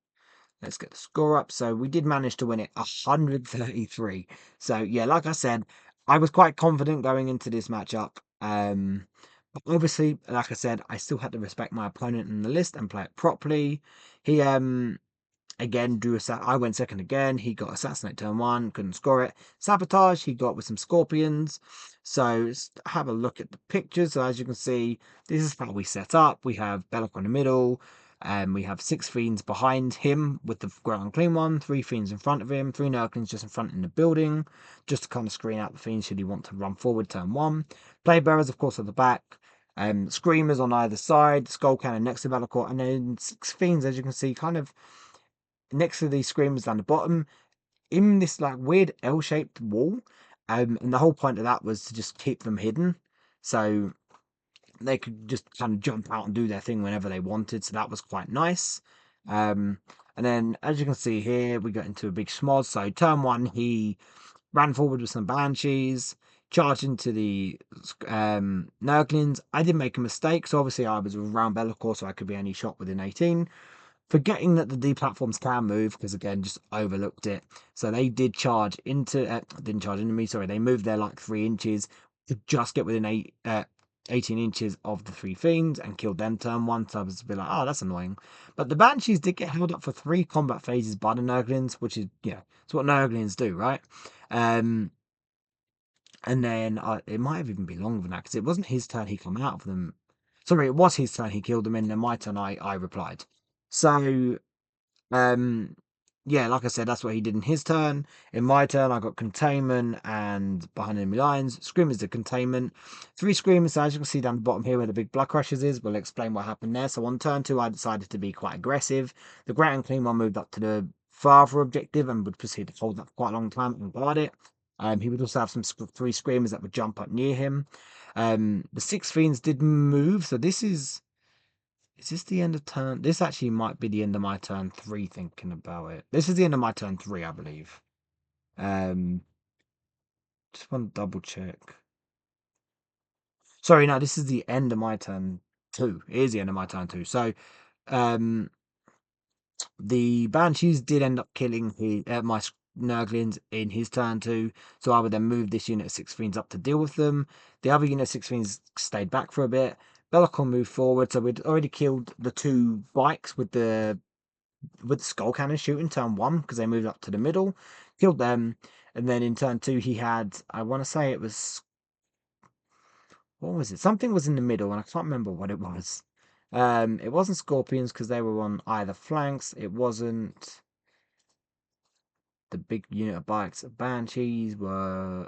let's get the score up. So we did manage to win it 133. So yeah, like I said, I was quite confident going into this matchup. But obviously, like I said, I still had to respect my opponent in the list and play it properly. He again drew I went second again. He got assassinate turn 1, couldn't score it. Sabotage he got with some scorpions. So let's have a look at the pictures. So as you can see, this is how we set up. We have Belloc in the middle. We have 6 fiends behind him with the ground clean one, 3 fiends in front of him, 3 Nurglings just in front in the building, just to kind of screen out the fiends should he want to run forward turn 1. Blade bearers, of course, at the back. Screamers on either side, skull cannon next to Bellicor, and then 6 fiends, as you can see, kind of next to these screamers down the bottom in this like weird L-shaped wall. And the whole point of that was to just keep them hidden, so they could just kind of jump out and do their thing whenever they wanted. So that was quite nice. And then, as you can see here, we got into a big schmoz. So turn 1, he ran forward with some Banshees, charged into the Nurglings. I did make a mistake, so obviously I was around Bellicor, so I could be only shot within 18. Forgetting that the D platforms can move, because again, just overlooked it. So they did charge into, didn't charge into me, sorry, they moved there like 3 inches to just get within 18 inches of the 3 fiends and killed them turn 1. So I was a bit like, oh, that's annoying. But the Banshees did get held up for 3 combat phases by the Nurglings, which is, it's what Nurglings do, right? And then it might have even been longer than that, because it wasn't his turn he come out of them. Sorry, it was his turn he killed them in, and my turn I replied. So um, yeah, like I said, that's what he did in his turn. In my turn, I got containment and behind enemy lines. Screamers did containment. 3 screamers, so as you can see down the bottom here where the big blood crushes is, we'll explain what happened there. So on turn 2, I decided to be quite aggressive. The Great and Clean one moved up to the farther objective and would proceed to hold that for quite a long time and guard it. He would also have some 3 screamers that would jump up near him. The 6 fiends did move, so this is this the end of turn? This actually might be the end of my turn 3, thinking about it. This is the end of my turn 3, I believe. Um, just want to double check. Sorry, no, this is the end of my turn. 2. It is the end of my turn 2. So um, the Banshees did end up killing my Nurglings in his turn 2. So I would then move this unit of 6 Fiends up to deal with them. The other unit of 6 Fiends stayed back for a bit. Bellicon moved forward, so we'd already killed the 2 bikes with the skull cannon shooting turn 1 because they moved up to the middle, killed them, and then in turn 2 he had, I want to say it was, what was it? Something was in the middle and I can't remember what it was. It wasn't scorpions because they were on either flanks. It wasn't the big unit of bikes. Banshees were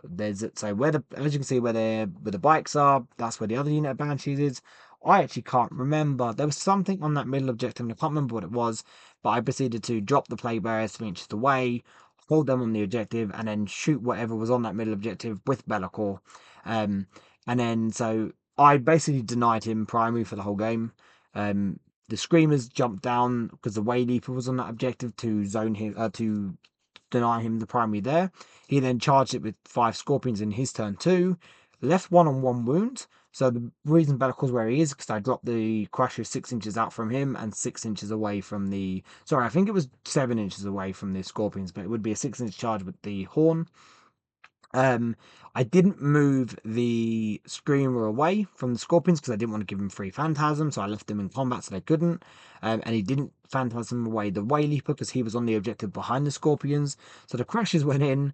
so where the, as you can see where the bikes are, that's where the other unit of Banshees is. I actually can't remember. There was something on that middle objective and I can't remember what it was, but I proceeded to drop the plague barriers 3 inches away, hold them on the objective, and then shoot whatever was on that middle objective with Be'lakor. Um, and then so I basically denied him primary for the whole game. Um, the Screamers jumped down because the Way Leaper was on that objective to zone him to deny him the primary there. He then charged it with 5 Scorpions in his turn 2, left 1-on-1 wounds. So the reason Bellacor's where he is because I dropped the Crusher 6 inches out from him and 6 inches away from the. Sorry, I think it was 7 inches away from the Scorpions, but it would be a 6-inch charge with the Horn. Um, I didn't move the Screamer away from the Scorpions because I didn't want to give him free Phantasm, so I left them in combat so they couldn't. And he didn't Phantasm away the Way Leaper because he was on the objective behind the Scorpions. So the Crashes went in,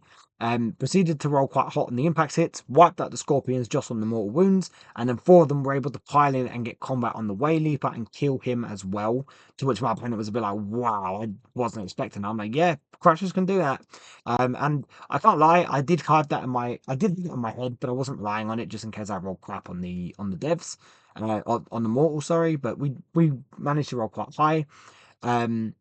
proceeded to roll quite hot on the impact hits, wiped out the Scorpions just on the mortal wounds, and then 4 of them were able to pile in and get combat on the Way Leaper and kill him as well. To which my opponent was a bit like, wow, I wasn't expecting that. I'm like, yeah, Crashes can do that. And I can't lie, I did have it in my head, but I wasn't relying on it just in case I rolled crap on the devs, on the mortal, sorry. But we managed to roll quite high. Um,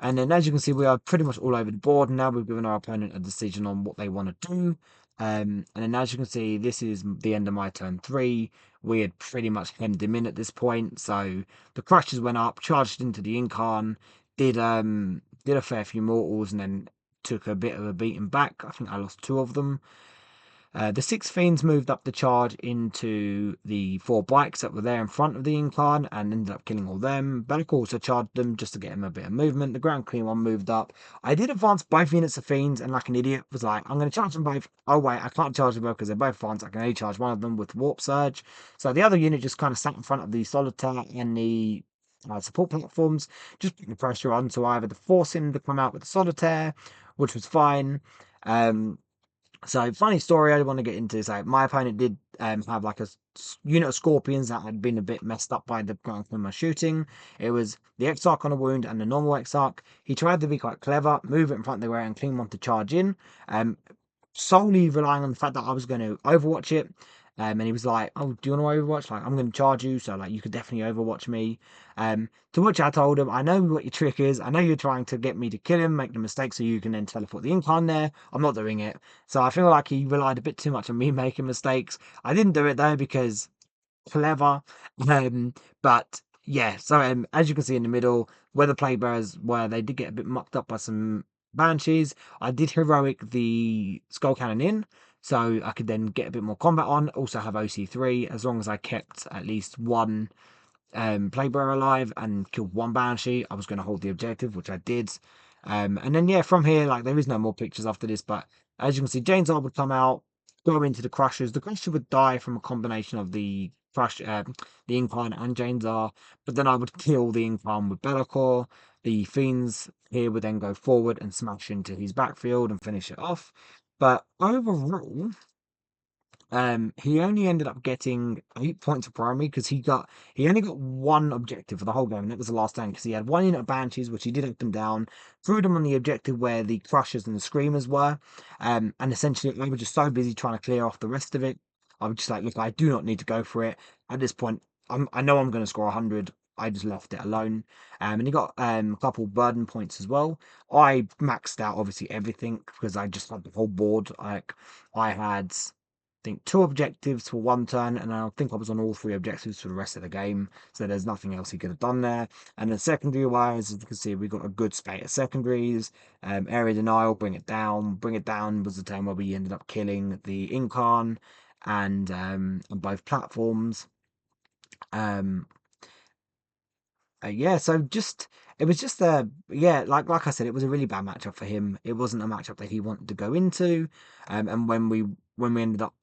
and then as you can see, we are pretty much all over the board. Now we've given our opponent a decision on what they want to do. And then as you can see, this is the end of my turn 3. We had pretty much hemmed him in at this point. So the Crushes went up, charged into the Incarn, did a fair few mortals, and then took a bit of a beating back. I think I lost 2 of them. The 6 Fiends moved up the charge into the 4 bikes that were there in front of the Incline and ended up killing all them. Bellic also charged them just to get him a bit of movement. The Ground Clean one moved up. I did advance both units of Fiends and like an idiot was like, I'm going to charge them both. Oh wait, I can't charge them both because they're both Fiends. I can only charge one of them with Warp Surge. So the other unit just kind of sat in front of the Solitaire and the support platforms, just putting the pressure on to either to force him to come out with the Solitaire, which was fine. So funny story I want to get into is like my opponent did have like a unit of Scorpions that had been a bit messed up by the ground from my shooting. It was the Exarch on a wound and the normal Exarch. He tried to be quite clever, move it in front of the way and clean one to charge in. Solely relying on the fact that I was going to Overwatch it. And he was like, "Oh, do you want to Overwatch? Like, I'm going to charge you, so like you could definitely Overwatch me." To which I told him, "I know what your trick is. I know you're trying to get me to kill him, make the mistake, so you can then teleport the Incline there. I'm not doing it." So I feel like he relied a bit too much on me making mistakes. I didn't do it though because clever. But yeah, so as you can see in the middle, where the plague bearers were, they did get a bit mucked up by some banshees. I did heroic the skull cannon in, so I could then get a bit more combat on. Also have OC3 as long as I kept at least one plague bearer alive and killed one banshee. I was going to hold the objective, which I did. And then yeah, from here, like there is no more pictures after this, but as you can see, Jane's Arm would come out, go into the Crushers. The Crusher would die from a combination of the Incline and Jane's Arm, but then I would kill the Incline with Be'lakor. The Fiends here would then go forward and smash into his backfield and finish it off. But overall, he only ended up getting 8 points of primary because he only got one objective for the whole game, and that was the last turn because he had one unit of banshees which he did up and down, threw them on the objective where the crushers and the screamers were, and essentially I was just so busy trying to clear off the rest of it. I was just like, look, I do not need to go for it at this point. I know I'm going to score 100. I just left it alone, and he got a couple burden points as well. I maxed out obviously everything because I just had the whole board. Like I had think 2 objectives for 1 turn, and I think I was on all 3 objectives for the rest of the game, so there's nothing else he could have done there. And then secondary wise, as you can see, we got a good spate of secondaries. Area Denial, Bring It Down. Bring It Down was the turn where we ended up killing the Incarn and on both platforms. Um, Yeah, so just it was just yeah, like I said, it was a really bad matchup for him. It wasn't a matchup that he wanted to go into, and when we ended up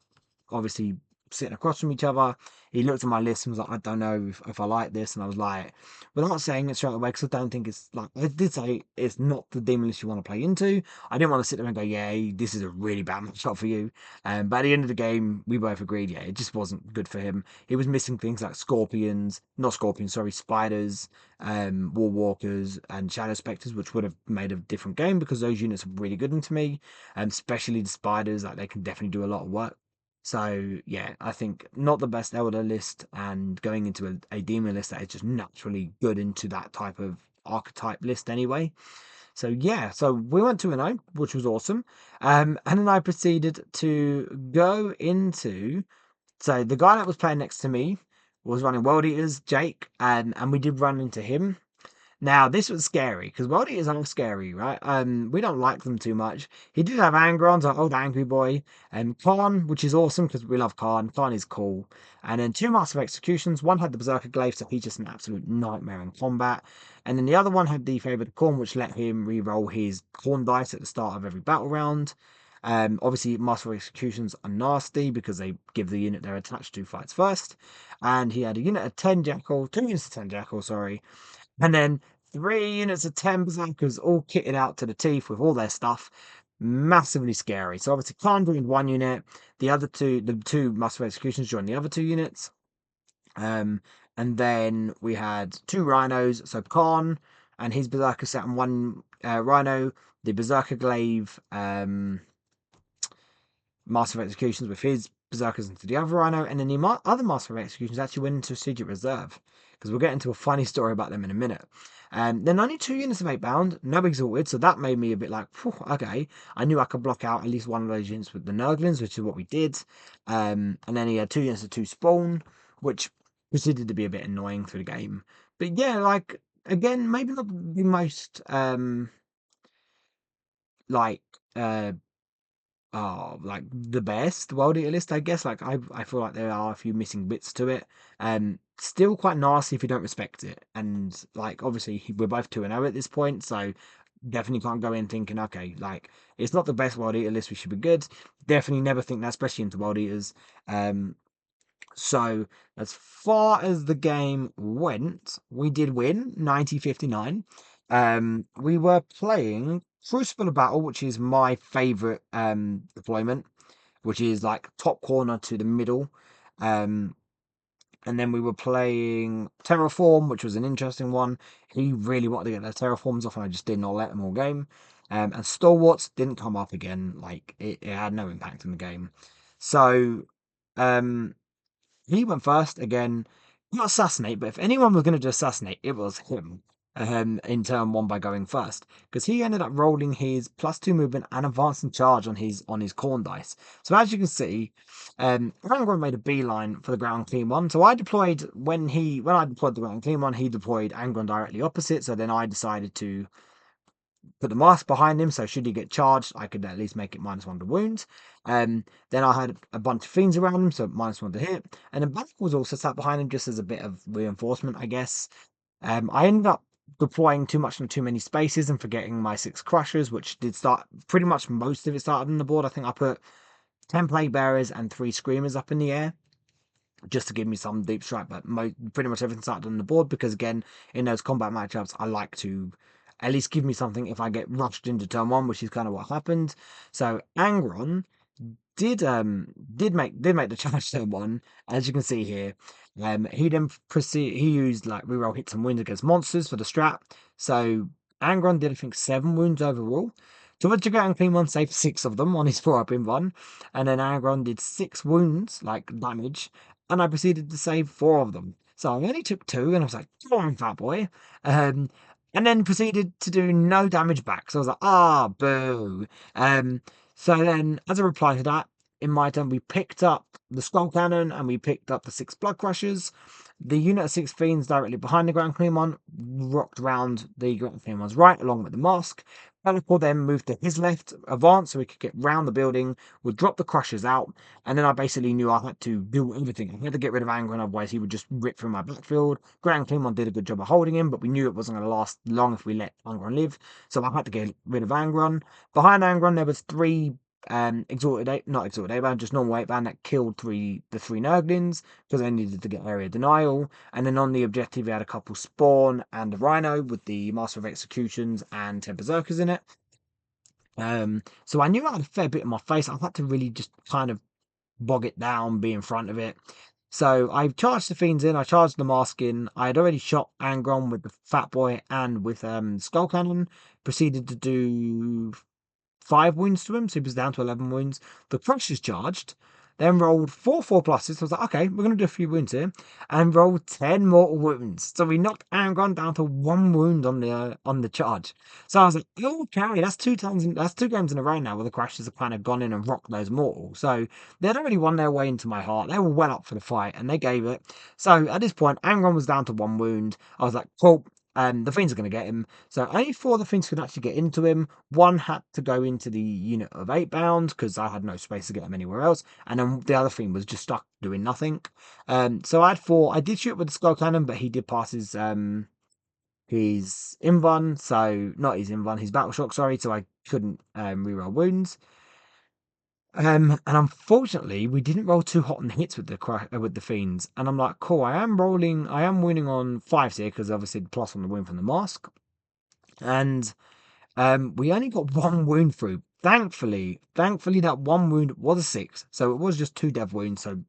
obviously sitting across from each other. He looked at my list and was like, I don't know if I like this. And I was like, we're not saying it straight away because I don't think it's like, I did say it's not the demon list you want to play into. I didn't want to sit there and go, yeah, this is a really bad matchup for you. But at the end of the game, we both agreed, yeah, it just wasn't good for him. He was missing things like not scorpions, sorry, spiders, war walkers, and shadow specters, which would have made a different game because those units are really good into me, especially the spiders, like they can definitely do a lot of work. So yeah, I think not the best elder list, and going into a demon list that is just naturally good into that type of archetype list anyway. So yeah, so we went 2-0, which was awesome. And then I proceeded to go into, so the guy that was playing next to me was running World Eaters, Jake, and we did run into him. Now, this was scary because World Eaters are scary, right? We don't like them too much. He did have Angrons, our old angry boy, and Khan, which is awesome because we love Khan. Khan is cool. And then two Master of Executions. One had the Berserker Glaive, so he's just an absolute nightmare in combat. And then the other one had the Favored Corn, which let him re-roll his Corn dice at the start of every battle round. Obviously, Master of Executions are nasty because they give the unit they're attached to fights first. And he had a unit of 10 Jackal, 2 units of 10 Jackal, sorry, and then 3 units of 10 Berserkers all kitted out to the teeth with all their stuff. Massively scary. So obviously Khan joined 1 unit, the two Master Executions joined the other 2 units. And then we had 2 Rhinos. So Khan and his Berserker sat on one Rhino, the Berserker Glaive, Master of Executions with his Berserkers into the other Rhino, and then the other Master of Executions actually went into Strategic Reserve, because we'll get into a funny story about them in a minute. Then only 2 units of 8 bound, no Exalted, so that made me a bit like, okay. I knew I could block out at least one of those units with the Nurglings, which is what we did. And then he had 2 units of 2 Spawn, which proceeded to be a bit annoying through the game. But yeah, like, again, maybe not the most, like, like the best World Eater list, I guess. Like I feel like there are a few missing bits to it. Still quite nasty if you don't respect it. And like obviously we're both 2-0 at this point, so definitely can't go in thinking, okay, like it's not the best World Eater list, we should be good. Definitely never think that, especially into World Eaters. So as far as the game went, we did win 90-59. We were playing Crucible of Battle, which is my favorite deployment, which is like top corner to the middle. Um, and then we were playing Terraform, which was an interesting one. He really wanted to get their Terraforms off, and I just did not let him all game. And Stalwarts didn't come up again. Like it had no impact in the game. So um he went first again. Not assassinate, but if anyone was going to assassinate, it was him. In turn one by going first, because he ended up rolling his +2 movement and advancing charge on his corn dice. So as you can see, Rangron made a beeline for the ground clean one. So I deployed when I deployed the ground clean one, he deployed Angron directly opposite. So then I decided to put the mask behind him, so should he get charged, I could at least make it -1 to wounds. Then I had a bunch of fiends around him, so -1 to hit. And then Black was also sat behind him just as a bit of reinforcement, I guess. I ended up deploying too much in too many spaces and forgetting my 6 crushers, which did start pretty much most of it started on the board. I think I put 10 plague bearers and 3 screamers up in the air, just to give me some deep strike, but pretty much everything started on the board because, again, in those combat matchups, I like to at least give me something if I get rushed into turn one, which is kind of what happened. So Angron did make the charge turn one, as you can see here. He used like reroll hits and wounds against monsters for the strat. So Angron did, I think, 7 wounds overall. Georgia Gang Clean One saved 6 of them on his 4-up in one, and then Angron did 6 wounds, like damage, and I proceeded to save 4 of them. So I only took 2, and I was like, "Go on, fat boy," um, and then proceeded to do no damage back. So I was like, boo. Um, so then, as a reply to that, in my turn, we picked up the Skull Cannon and we picked up the 6 Blood Crushers. The unit of 6 Fiends directly behind the Grand Clean one rocked round the Grand Clean one's right, along with the Mask. Bellicor then moved to his left, advanced so we could get round the building, would drop the crushers out, and then I basically knew I had to do everything. I had to get rid of Angron, otherwise he would just rip through my backfield. Grand Clemon did a good job of holding him, but we knew it wasn't going to last long if we let Angron live, so I had to get rid of Angron. Behind Angron, there was three not exalted 8-band, just normal 8-band that killed the three Nurglings because they needed to get area denial. And then on the objective, we had a couple Spawn and a Rhino with the Master of Executions and 10 Berserkers in it. So I knew I had a fair bit in my face. I had to really just kind of bog it down, be in front of it. So I charged the Fiends in, I charged the Mask in. I had already shot Angron with the Fat Boy and with Skull Cannon. Proceeded to do 5 wounds to him, so he was down to 11 wounds. The Crushers charged, then rolled 4 4+s. So I was like, okay, we're going to do a few wounds here, and rolled 10 mortal wounds. So we knocked Angron down to 1 wound on the charge. So I was like, oh, okay, that's 2 games in a row now where the Crushers have kind of gone in and rocked those mortals. So they'd already won their way into my heart. They were well up for the fight, and they gave it. So at this point, Angron was down to 1 wound. I was like, cool. The Fiends are going to get him. So only 4 of the Fiends could actually get into him. One had to go into the unit of 8-bound because I had no space to get him anywhere else. And then the other Fiend was just stuck doing nothing. So I had 4. I did shoot with the Skull Cannon, but he did pass his Invuln, so not his Invuln, his Battle Shock, sorry, so I couldn't reroll wounds. And unfortunately, we didn't roll too hot on the hits with the Fiends. And I'm like, cool, I am winning on 5s here, because obviously the plus on the win from the Mask. And we only got 1 wound through. Thankfully, that 1 wound was a 6. So it was just 2 dev wounds. So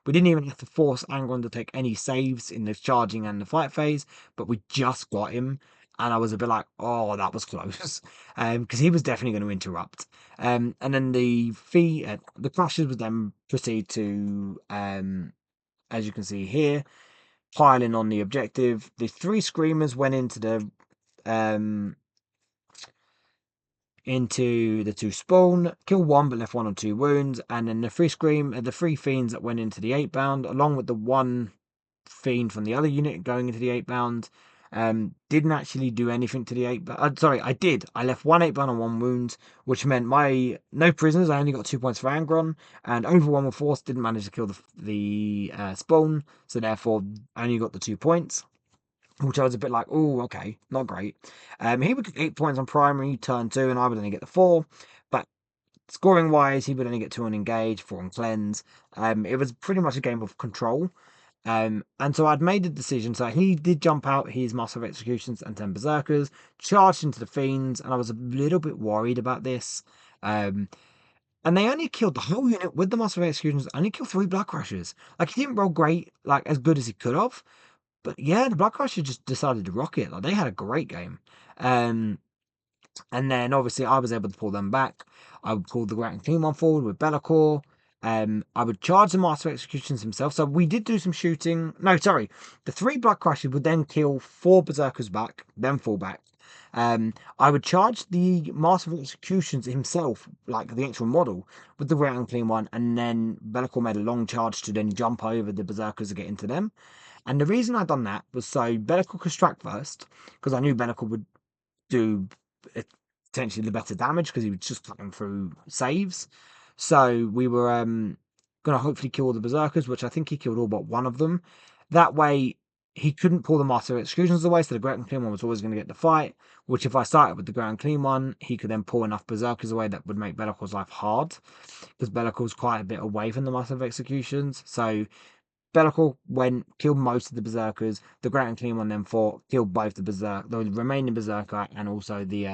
we didn't even have to force Angron to take any saves in the charging and the fight phase, but we just got him. And I was a bit like, oh, that was close. Because he was definitely going to interrupt. And then the Crushers would then proceed to, as you can see here, piling on the objective. The 3 Screamers went into the 2 Spawn, killed 1 but left 1 or 2 wounds, and then the 3 Fiends that went into the 8-bound, along with the 1 Fiend from the other unit going into the 8-bound, didn't actually do anything to the 8-bound. Sorry, I did. I left 1 8-bound and 1 wound, which meant no prisoners. I only got 2 points for Angron, and over 1 with force didn't manage to kill the Spawn, so therefore I only got the 2 points. Which I was a bit like, oh, okay, not great. He would get 8 points on primary, turn 2, and I would only get the 4. But scoring wise, he would only get 2 on engage, 4 on cleanse. It was pretty much a game of control. And so I'd made the decision. So he did jump out his Master of Executions and 10 Berserkers, charged into the Fiends, and I was a little bit worried about this. And they only killed the whole unit with the Master of Executions, only killed 3 Blood Crushers. Like, he didn't roll great, like, as good as he could have. But yeah, the Blood Crusher just decided to rock it. Like, they had a great game. And then obviously I was able to pull them back. I would pull the Grand Clean one forward with Be'lakor. I would charge the Master of Executions himself. So we did do some shooting. No, sorry. The 3 Blood Crushers would then kill 4 Berserkers back, then fall back. I would charge the Master of Executions himself, like the actual model, with the Grand Clean one, and then Be'lakor made a long charge to then jump over the Berserkers to get into them. And the reason I'd done that was so Be'lakor could strike first, because I knew Be'lakor would do potentially the better damage because he was just cutting through saves. So we were going to hopefully kill all the Berserkers, which I think he killed all but 1 of them. That way, he couldn't pull the Master of Executions away, so the Grand Clean one was always going to get the fight, which if I started with the Grand Clean one, he could then pull enough Berserkers away that would make Be'lakor's life hard, because Be'lakor's quite a bit away from the Master of Executions. So Be'lakor killed most of the Berserkers. The Grand Clean one then fought, killed both the remaining Berserker and also the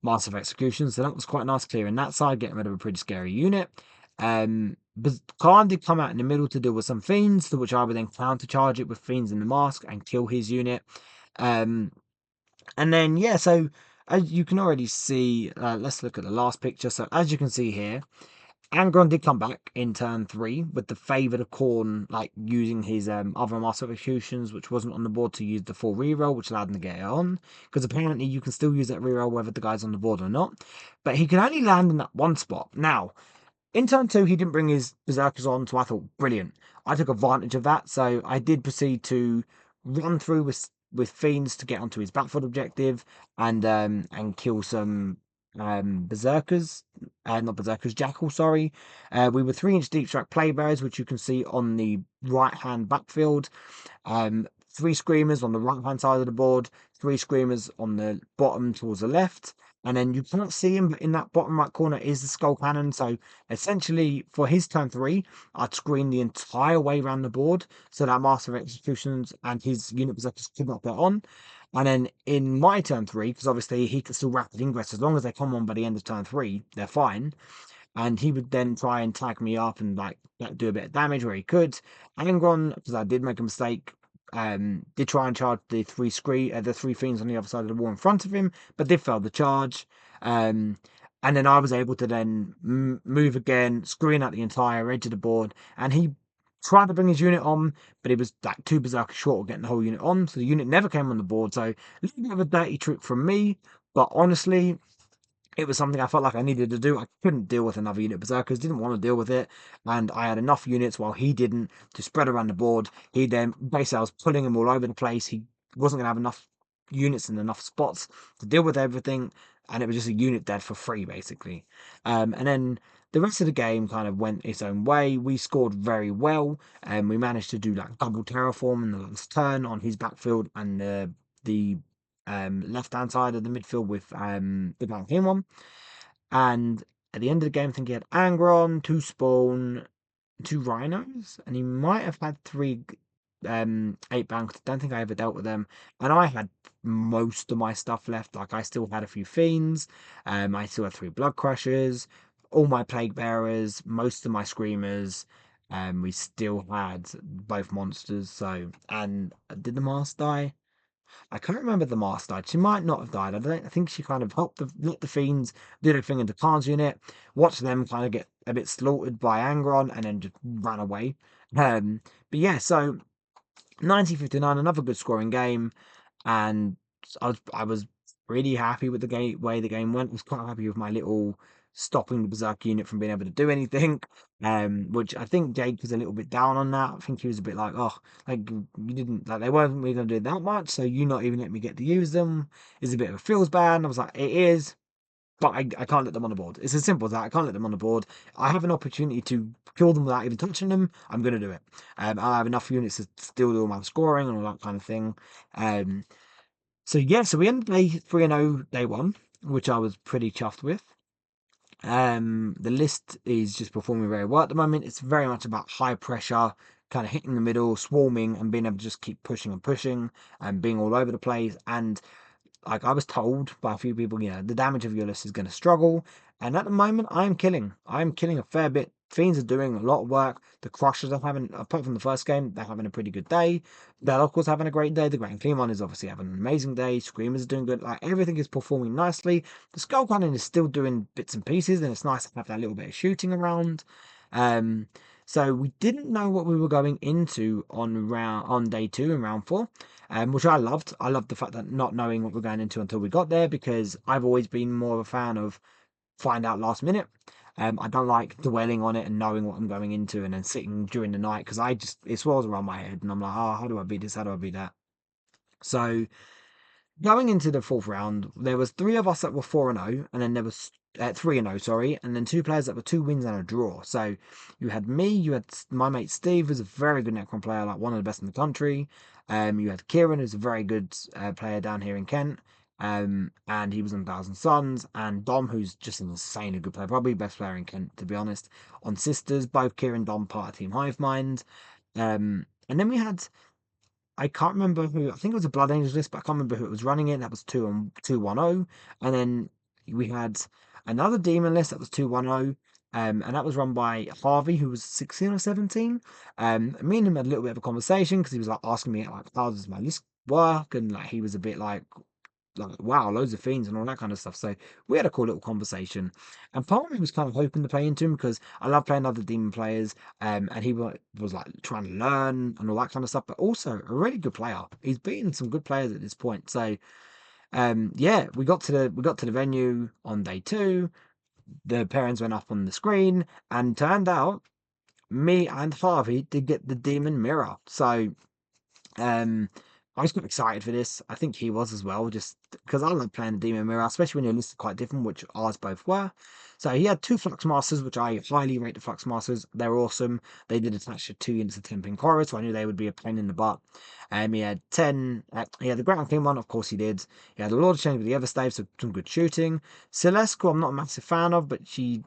Master of Execution. So that was quite nice clearing that side, getting rid of a pretty scary unit. But Khan did come out in the middle to deal with some Fiends, to which I would then countercharge it with Fiends in the Mask and kill his unit. And then, yeah, so as you can already see, let's look at the last picture. So as you can see here, Angron did come back in turn 3 with the favour of Khorne, like using his other Master of Executions, which wasn't on the board, to use the full reroll, which allowed him to get it on. Because apparently you can still use that reroll whether the guy's on the board or not. But he could only land in that 1 spot. Now, in turn 2, he didn't bring his Berserkers on, so I thought, brilliant. I took advantage of that, so I did proceed to run through with with fiends to get onto his backfield objective and kill some berserkers, not berserkers, jackal. Sorry, we were 3-inch deep strike play bearers, which you can see on the right hand backfield. Three screamers on the right hand side of the board, three screamers on the bottom towards the left, and then you can't see him, but in that bottom right corner is the skull cannon. So essentially, for his turn 3, I'd screen the entire way around the board so that Master of Executions and his unit berserkers could not get on. And then in my turn 3, because obviously he can still rapid ingress as long as they come on by the end of turn 3, they're fine. And he would then try and tag me up and like do a bit of damage where he could. Angron, because I did make a mistake, did try and charge the the three fiends on the other side of the wall in front of him, but did fail the charge. And then I was able to then move again, screwing out the entire edge of the board, and he tried to bring his unit on, but he was like 2 berserker short of getting the whole unit on, so the unit never came on the board. So a little bit of a dirty trick from me, but honestly, it was something I felt like I needed to do. I couldn't deal with another unit of berserkers, didn't want to deal with it, and I had enough units while he didn't to spread around the board. He then basically I was pulling him all over the place. He wasn't going to have enough units in enough spots to deal with everything, and it was just a unit dead for free basically. And then the rest of the game kind of went its own way. We scored very well, and we managed to do like double terraform in the last turn on his backfield and the left hand side of the midfield with the Blank Team one. And at the end of the game, I think he had Angron, 2 Spawn, 2 Rhinos, and he might have had 3 8 banks. Don't think I ever dealt with them. And I had most of my stuff left. Like I still had a few Fiends, I still had 3 Blood Crushers, all my Plague Bearers, most of my Screamers. We still had both monsters. So, and did the Mask die? I can't remember the Mask died. She might not have died. I think she kind of helped let the Fiends do their thing in the Khan's unit, watched them kind of get a bit slaughtered by Angron, and then just ran away. But yeah, so 1959, another good scoring game, and I was really happy with the way the game went. I was quite happy with my little stopping the Berserk unit from being able to do anything. Which I think Jake was a little bit down on that. I think he was a bit like, oh, like you didn't like they weren't really gonna do that much, so you not even let me get to use them is a bit of a feels bad. And I was like, it is. But I can't let them on the board. It's as simple as that. I can't let them on the board. I have an opportunity to kill them without even touching them. I'm going to do it. I have enough units to still do all my scoring and all that kind of thing. Um, so yeah, so we ended day 3-0 day 1, which I was pretty chuffed with. The list is just performing very well at the moment. It's very much about high pressure, kind of hitting the middle, swarming, and being able to just keep pushing and pushing and being all over the place. And like I was told by a few people, the damage of your list is going to struggle. And at the moment, I am killing. I am killing a fair bit. Fiends are doing a lot of work. The Crushers are having, apart from the first game, they're having a pretty good day. Bellocor's having a great day. The Grand Clemon is obviously having an amazing day. Screamers are doing good. Like everything is performing nicely. The Skull Cannon is still doing bits and pieces, and it's nice to have that little bit of shooting around. Um, so we didn't know what we were going into on day 2 and round 4, which I loved. I loved the fact that not knowing what we're going into until we got there, because I've always been more of a fan of find out last minute. I don't like dwelling on it and knowing what I'm going into and then sitting during the night, because it swirls around my head and I'm like, oh, how do I beat this? How do I beat that? So going into the 4th round, there was 3 of us that were 4-0, and then there was 3-0, sorry, and then 2 players that were 2 wins and a draw. So you had me, you had my mate Steve, who's a very good Necron player, like one of the best in the country. You had Kieran, who's a very good player down here in Kent. And he was on Thousand Suns, and Dom, who's just an insanely good player, probably best player in Kent, to be honest. On Sisters, both Kieran and Dom part of Team Hive Mind. And then we had I can't remember who. I think it was a Blood Angels list, but I can't remember who it was running it. That was 2-1-0. And then we had another Demon list that was 2-1-0. And that was run by Harvey, who was 16 or 17. Me and him had a little bit of a conversation because he was like asking me like, how does my list work? And like he was a bit like wow, loads of fiends and all that kind of stuff. So we had a cool little conversation, and part of me was kind of hoping to play into him because I love playing other demon players, and he was like trying to learn and all that kind of stuff. But also a really good player. He's beaten some good players at this point. So yeah, we got to the venue on day 2. The parents went up on the screen, and turned out me and Harvey did get the demon mirror. So um I was quite excited for this. I think he was as well, just because I like playing the Demon Mirror, especially when you're listed quite different, which ours both were. So he had two Flux Masters, which I highly rate the Flux Masters. They're awesome. They did attach to 2 units of 10 pin chorus, so I knew they would be a pain in the butt. He had 10, he had the Ground King one, of course he did. He had the Lord of Change with the Everstave, so some good shooting. Celeste, I'm not a massive fan of, but she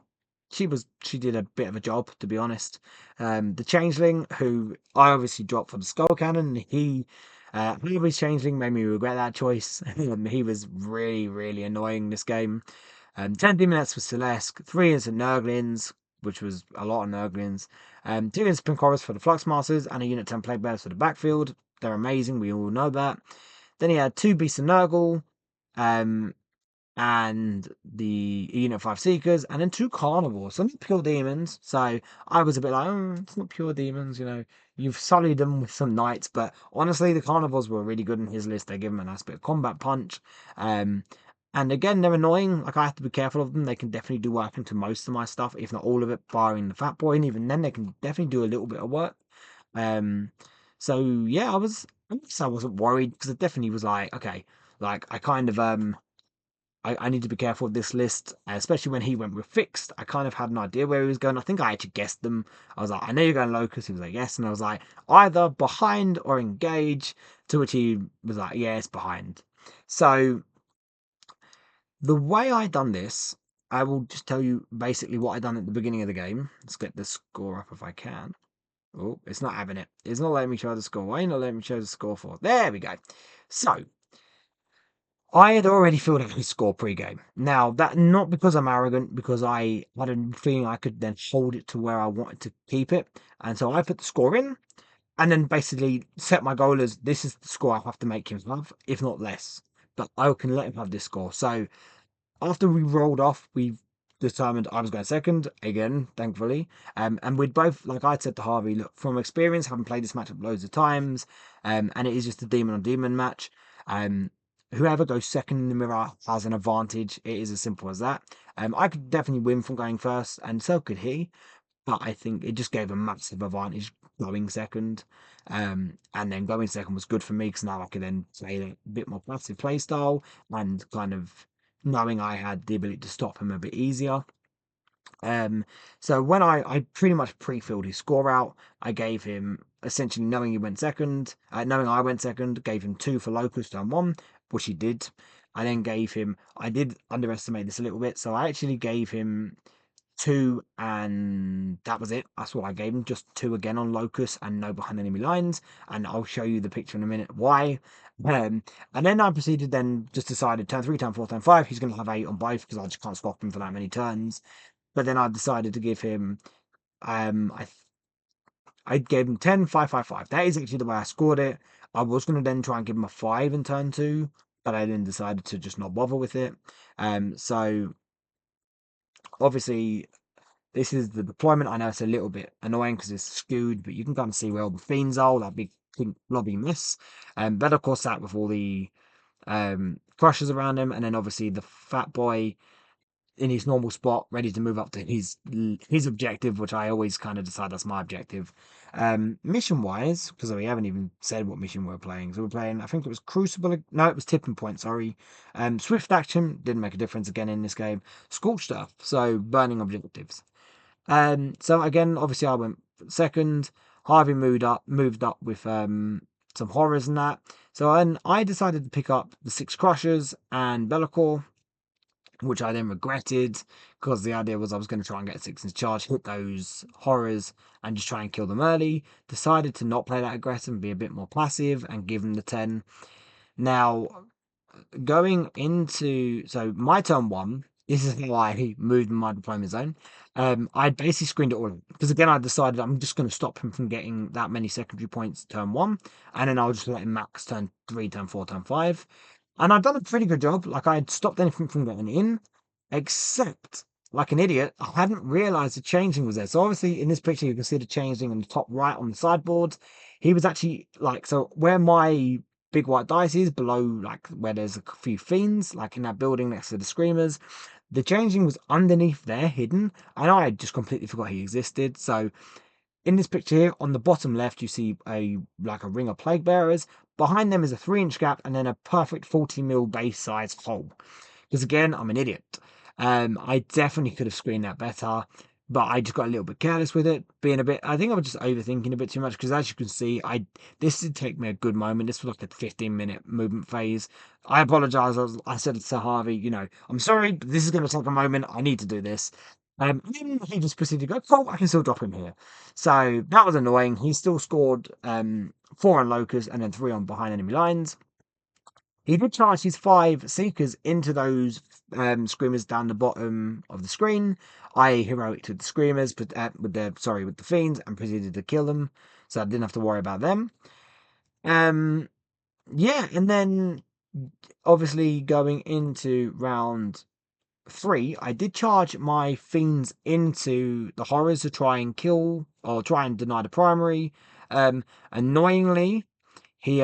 did a bit of a job, to be honest. The Changeling, who I obviously dropped for the Skull Cannon, Harvey's Changeling made me regret that choice. He was really, really annoying this game. 10 minutes for Celeste, 3 is Nurglings, which was a lot of Nurglings. 2 is Pinchorus for the Flux Masters, and a unit 10 Plague Bears for the backfield. They're amazing, we all know that. Then he had 2 Beasts of Nurgle, um, and the Unit 5 Seekers, and then 2 Carnivores. So not pure demons. So I was a bit like, oh, it's not pure demons, you know. You've sullied them with some knights, but honestly, the Carnivores were really good in his list. They give him a nice bit of combat punch. Um, and again, they're annoying. Like, I have to be careful of them. They can definitely do work into most of my stuff, if not all of it, barring the Fat Boy. And even then, they can definitely do a little bit of work. Um, so yeah, I guess I wasn't worried because it definitely was like, okay, like I kind of I need to be careful with this list, especially when he went with fixed. I kind of had an idea where he was going. I think I actually guessed them. I was like, I know you're going Locust. He was like, yes. And I was like, either behind or engage. To which he was like, yeah, it's behind. So the way I done this, I will just tell you basically what I done at the beginning of the game. Let's get the score up if I can. Oh, it's not having it. It's not letting me show the score. Why not letting me show the score for? There we go. So I had already filled out his score pre-game. Now, that not because I'm arrogant, because I had a feeling I could then hold it to where I wanted to keep it. And so I put the score in and then basically set my goal as this is the score I have to make him have, if not less. But I can let him have this score. So after we rolled off, we determined I was going second again, thankfully. And we'd both, like I said to Harvey, look, from experience, having played this matchup loads of times, and it is just a demon on demon match. Um, Whoever goes second in the mirror has an advantage. It is as simple as that. I could definitely win from going first, and so could he. But I think it just gave a massive advantage going second. And then going second was good for me because now I could then play a bit more passive play style and kind of knowing I had the ability to stop him a bit easier. So when I pretty much pre-filled his score out, I gave him essentially knowing he went second, knowing I went second, gave him 2 for Locust and 1, which he did. I then gave him, I did underestimate this a little bit, so I actually gave him 2, and that was it. That's what I gave him, just 2 again on Locust and no behind enemy lines. And I'll show you the picture in a minute why. And then I proceeded, then just decided turn 3, turn 4, turn 5. He's going to have 8 on both because I just can't stop him for that many turns. But then I decided to give him, I gave him 10, 5, 5, 5. That is actually the way I scored it. I was going to then try and give him a 5 in turn 2, but I then decided to just not bother with it. So obviously this is the deployment. I know it's a little bit annoying because it's skewed, but you can kind of see where all the fiends are, that big pink blobby mess. But of course that with all the crushers around him, and then obviously the fat boy in his normal spot, ready to move up to his objective, which I always kind of decide that's my objective. Mission wise, because we haven't even said what mission we're playing. So we're playing, I think it was Crucible. No, it was Tipping Point. Sorry. Swift Action didn't make a difference again in this game. Scorched Earth, so burning objectives. So again, obviously I went second. Harvey moved up with some horrors and that. So then I decided to pick up the 6 Crushers and Bellacore, which I then regretted because the idea was I was going to try and get 6 in charge, hit those horrors, and just try and kill them early. Decided to not play that aggressive and be a bit more passive and give them the 10. Now, going into so my turn 1, this is how I moved my deployment zone. I basically screened it all because again I decided I'm just going to stop him from getting that many secondary points turn 1, and then I'll just let him max turn 3, turn 4, turn 5. And I'd done a pretty good job. Like I had stopped anything from getting in, except like an idiot, I hadn't realized the changing was there. So obviously in this picture you can see the changing in the top right on the sideboard. He was actually like, so where my big white dice is below, like where there's a few fiends, like in that building next to the screamers, the changing was underneath there hidden, and I had just completely forgot he existed. So In this picture here, on the bottom left, you see a ring of plague bearers. Behind them is a 3-inch gap and then a perfect 40 mil base size hole. Because again, I'm an idiot. I definitely could have screened that better, but I just got a little bit careless with it, being a bit. I think I was just overthinking a bit too much. Because as you can see, this did take me a good moment. This was like a 15-minute movement phase. I apologize. I said to Harvey, I'm sorry, but this is going to take a moment. I need to do this. And he just proceeded to go, cool, I can still drop him here. So that was annoying. He still scored 4 on Locust and then 3 on behind enemy lines. He did charge his 5 Seekers into those Screamers down the bottom of the screen. I heroic to the Screamers, but with the Fiends, and proceeded to kill them, so I didn't have to worry about them. Yeah, and then obviously going into round 3, I did charge my Fiends into the Horrors to try and kill or try and deny the primary. Annoyingly, he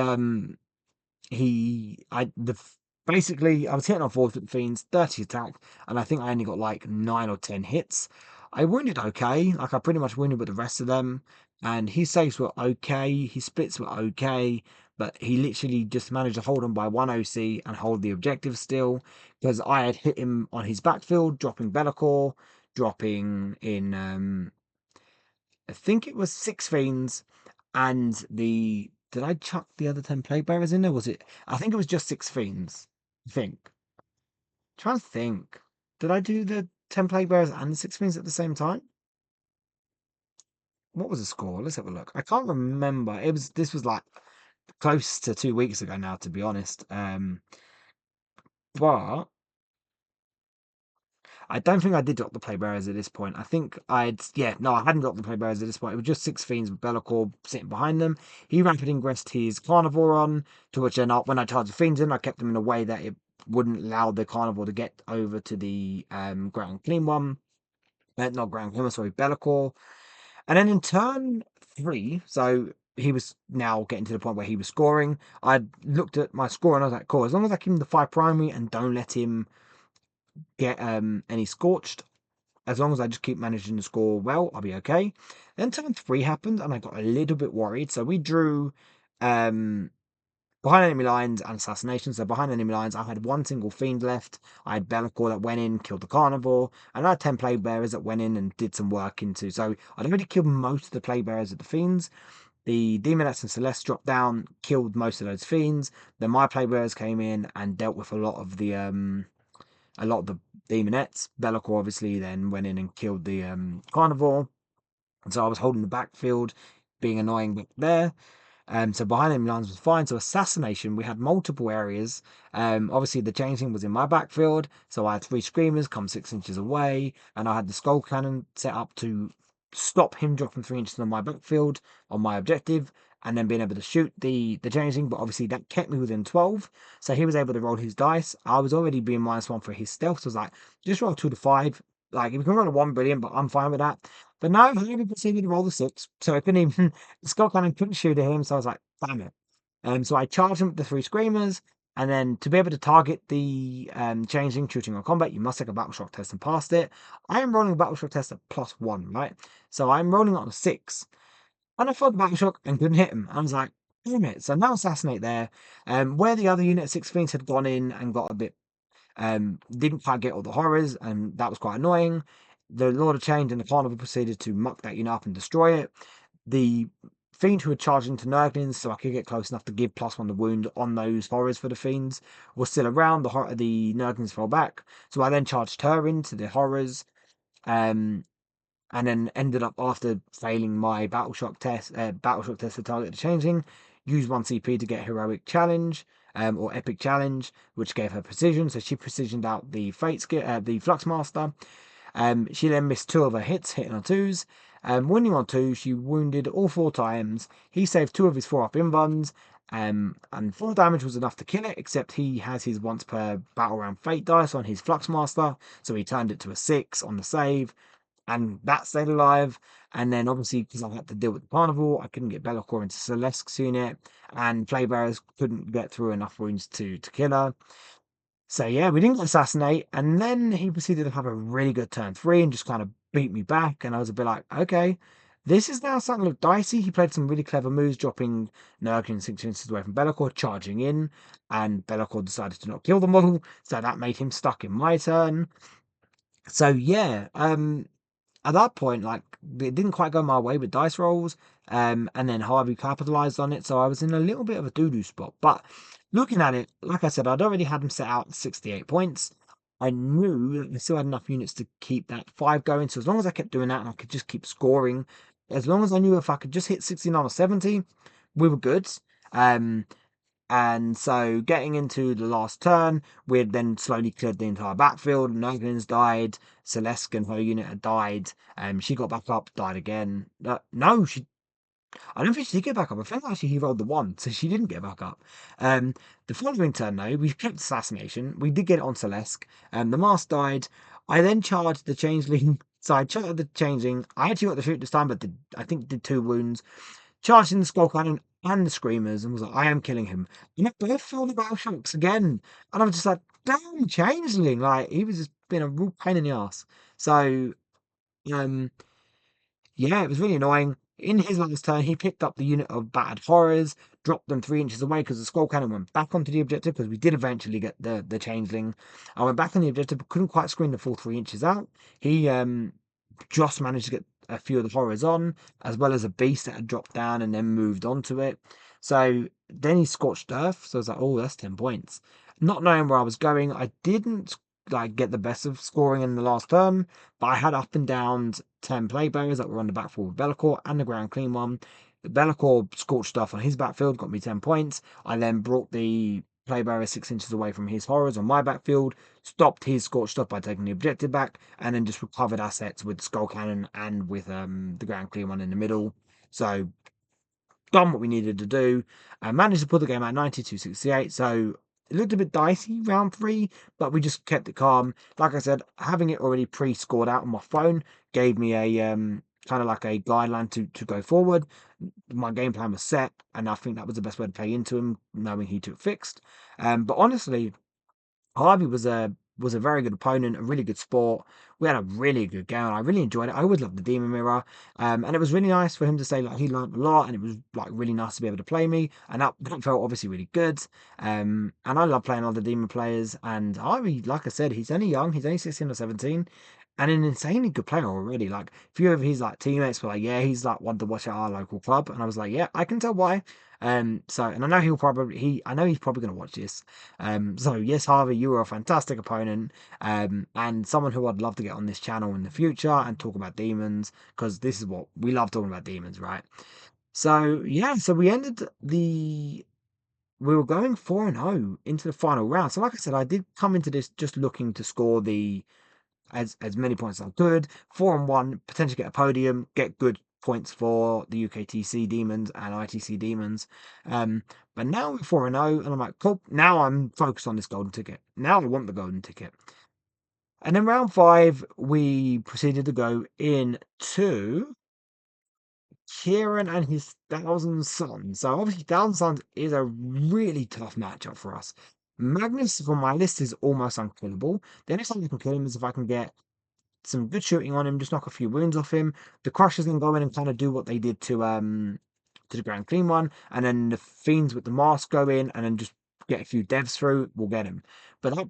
basically I was hitting on 4s with the Fiends, 30 attack, and I think I only got like 9 or 10 hits. I wounded okay, like I pretty much wounded with the rest of them, and his saves were okay, his splits were okay, but he literally just managed to hold on by 1 OC and hold the objective still, because I had hit him on his backfield, dropping Be'lakor, dropping in I think it was 6 Fiends, and did I chuck the other 10 plague bearers in there? Was it? I think it was just 6 Fiends. I think. Trying to think. Did I do the 10 plague bearers and the 6 Fiends at the same time? What was the score? Let's have a look. I can't remember. This was like close to 2 weeks ago now, to be honest. But I don't think I did drop the play bearers at this point. I think I hadn't dropped the play bearers at this point. It was just 6 Fiends with Be'lakor sitting behind them. He rapid ingressed his Carnivore on, to which then when I charged the Fiends in, I kept them in a way that it wouldn't allow the Carnivore to get over to the ground clean one. Not ground clean, sorry, Be'lakor. And then in turn 3, so he was now getting to the point where he was scoring. I looked at my score and I was like, cool, as long as I keep him the 5 primary and don't let him get any scorched, as long as I just keep managing to score well, I'll be okay. Then turn 3 happened, and I got a little bit worried. So we drew um, behind enemy lines and assassination. So behind enemy lines, I had 1 single fiend left. I had Be'lakor that went in, killed the carnivore, and I had 10 plague bearers that went in and did some work into. So I'd already killed most of the plague bearers of the fiends. The Demonettes and Celeste dropped down, killed most of those fiends. Then my plague bearers came in and dealt with a lot of the demonettes. Be'lakor obviously then went in and killed the carnivore. And so I was holding the backfield, being annoying back there. So behind enemy lines was fine. So assassination, we had multiple areas. Obviously the changeling was in my backfield, so I had 3 screamers come 6 inches away, and I had the skull cannon set up to stop him dropping 3 inches on my backfield on my objective, and then being able to shoot the changeling. But obviously that kept me within 12, so he was able to roll his dice. I was already being -1 for his stealth, so I was like, just roll 2 to 5. Like, if you can roll a 1, brilliant, but I'm fine with that. But no, he proceeded to roll the 6, so I couldn't even. The skull cannon couldn't shoot at him, so I was like, damn it. So I charged him with the 3 screamers, and then to be able to target the changeling shooting on combat, you must take a battle shock test and passed it. I am rolling a battle shock test at +1, right? So I'm rolling on a 6, and I failed the battle shock and couldn't hit him. I was like, damn it. So now assassinate there. Where the other unit 6 Fiends had gone in and got a bit didn't quite get all the horrors, and that was quite annoying. The Lord of Change and the Carnival proceeded to muck that unit up and destroy it. The Fiend who had charged into Nurglings, so I could get close enough to give +1 to wound on those horrors for the Fiends, was still around. The Nurglings fell back, so I then charged her into the horrors, um, and then ended up, after failing my battle shock test to target the changing, use 1 CP to get heroic challenge, or epic challenge, which gave her precision. So she precisioned out the the Fluxmaster. She then missed 2 of her hits, hitting on 2s. Winning on 2, she wounded all 4 times. He saved 2 of his 4 up invuns, and 4 damage was enough to kill it, except he has his once per battle round fate dice on his Fluxmaster, so he turned it to a 6 on the save, and that stayed alive. And then obviously, because I had to deal with the carnival, I couldn't get Be'lakor into Celeste's unit, and Playbearers couldn't get through enough wounds to kill her. So yeah, we didn't assassinate, and then he proceeded to have a really good turn 3 and just kind of beat me back, and I was a bit like, okay, This is now starting to look dicey. He played some really clever moves, dropping Nurgle 6 inches away from Be'lakor, charging in, and Be'lakor decided to not kill the model, so that made him stuck in my turn. So yeah, at that point, like it didn't quite go my way with dice rolls, and then Harvey capitalized on it, so I was in a little bit of a doo-doo spot. But looking at it, like I said, I'd already had him set out 68 points. I knew that I still had enough units to keep that 5 going, so as long as I kept doing that and I could just keep scoring, as long as I knew if I could just hit 69 or 70, we were good. Um, and so getting into the last turn, we had then slowly cleared the entire backfield. Naglins died. Celeste and her unit had died. She got back up, died again. No, I don't think she did get back up. I think actually he rolled the 1, so she didn't get back up. Um, the following turn, though, we kept assassination. We did get it on Celeste. The Mask died. I then charged the Changeling. So I charged the Changeling. I actually got the shoot this time, but I think did 2 wounds. Charged in the Skull Cannon and the Screamers and was like, I am killing him. And it both fell the battle shocks again. And I was just like, damn, Changeling. Like, he was just being a real pain in the ass. So, um, yeah, it was really annoying. In his last turn, he picked up the unit of battered horrors, dropped them 3 inches away because the skull cannon went back onto the objective because we did eventually get the changeling. I went back on the objective, but couldn't quite screen the full 3 inches out. He just managed to get a few of the horrors on, as well as a beast that had dropped down and then moved onto it. So then he scorched earth. So I was like, oh, that's 10 points. Not knowing where I was going, I didn't like get the best of scoring in the last turn, but I had up and down 10 play bearers that were on the backfield with Be'lakor and the ground clean one. Be'lakor scorched off on his backfield, got me 10 points. I then brought the play bearer 6 inches away from his horrors on my backfield, stopped his scorched off by taking the objective back, and then just recovered assets with Skull Cannon and with the ground clean one in the middle. So done what we needed to do. I managed to put the game at 92-68. So it looked a bit dicey round 3, but we just kept it calm. Like I said, having it already pre-scored out on my phone gave me a kind of like a guideline to go forward. My game plan was set, and I think that was the best way to play into him, knowing he took fixed. But honestly, Harvey was a very good opponent, a really good sport. We had a really good game, and I really enjoyed it. I always loved the Demon Mirror, and it was really nice for him to say like he learned a lot, and it was like really nice to be able to play me, and that felt obviously really good. And I love playing other Demon players, and Harvey, like I said, he's only young, he's only 16 or 17. And an insanely good player already. Like, a few of his like teammates were like, "Yeah, he's like one to watch at our local club," and I was like, "Yeah, I can tell why." And I know I know he's probably going to watch this. So yes, Harvey, you were a fantastic opponent, and someone who I'd love to get on this channel in the future and talk about demons, because this is what we love talking about, demons, right? So yeah, so we were going 4-0 into the final round. So like I said, I did come into this just looking to score the as many points as I could. 4-1, potentially get a podium, get good points for the UKTC Demons and ITC Demons. But now we're 4-0, and I'm like, cool. Now I'm focused on this golden ticket. Now I want the golden ticket. And then round 5, we proceeded to go into Kieran and his Thousand Sons. So obviously, Thousand Sons is a really tough matchup for us. Magnus from my list is almost unkillable. The only time I can kill him is if I can get some good shooting on him, just knock a few wounds off him. The Crushers can go in and kind of do what they did to the Grand Clean one, and then the Fiends with the mask go in and then just get a few devs through, we'll get him. But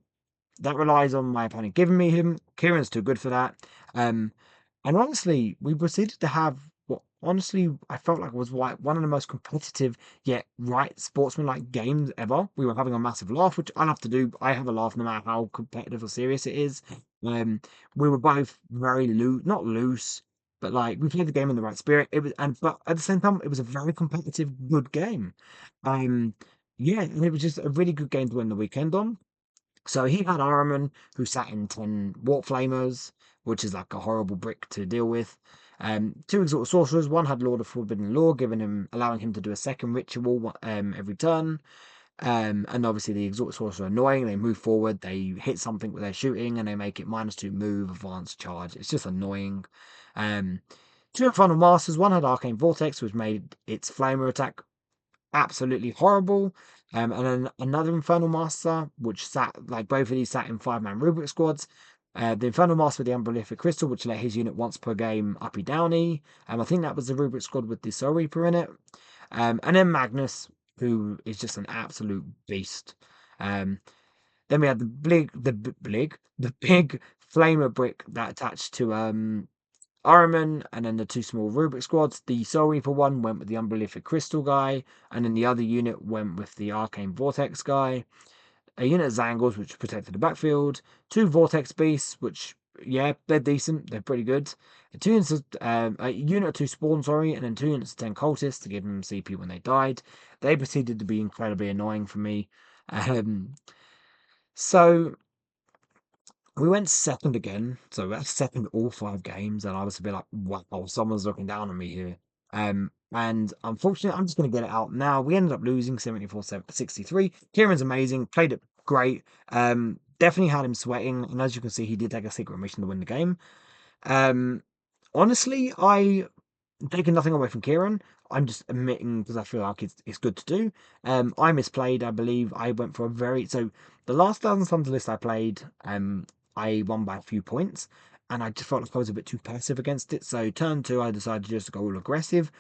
that relies on my opponent giving me him. Kieran's too good for that. Um, and honestly, we proceeded to have what honestly I felt like was like one of the most competitive yet right sportsman-like games ever. We were having a massive laugh, which I love to do. I have a laugh no matter how competitive or serious it is. Um, we were both very loose, not loose, but like we played the game in the right spirit. But at the same time, it was a very competitive, good game. Um, yeah, and it was just a really good game to win the weekend on. So he had Araman, who sat in 10 Warp Flamers, which is like a horrible brick to deal with. 2 Exalted Sorcerers, one had Lord of Forbidden Law, allowing him to do a second ritual every turn. And obviously the Exalted Sorcerers are annoying. They move forward, they hit something with their shooting, and they make it -2 move, advance, charge. It's just annoying. Um, 2 Infernal Masters, one had Arcane Vortex, which made its Flamer attack absolutely horrible. And then another Infernal Master, which sat like both of these sat in 5-man Rubric squads. The Infernal Master with the Umbrellific Crystal, which let his unit once per game uppy downy. I think that was the Rubric squad with the Soul Reaper in it. And then Magnus, who is just an absolute beast. Um, then we had the big flamer brick that attached to Ahriman, and then the two small Rubric squads. The Soul Reaper one went with the Umbrellific Crystal guy, and then the other unit went with the Arcane Vortex guy. A unit of Zangles, which protected the backfield. Two Vortex Beasts, which, yeah, they're decent. They're pretty good. A unit of two Spawn, sorry, and then 2 units of 10 Cultists to give them CP when they died. They proceeded to be incredibly annoying for me. Um, so we went second again. So that's second all 5 games, and I was a bit like, wow, someone's looking down on me here. And unfortunately, I'm just going to get it out now. We ended up losing 74-63. Kieran's amazing, played it great. Definitely had him sweating, and as you can see, he did take a secret mission to win the game. Um, honestly, taking nothing away from Kieran. I'm just admitting because I feel like it's good to do. I misplayed. I believe I went for a the last Thousand Suns list I played. I won by a few points, and I just felt like I was a bit too passive against it. So turn 2, I decided just to go all aggressive.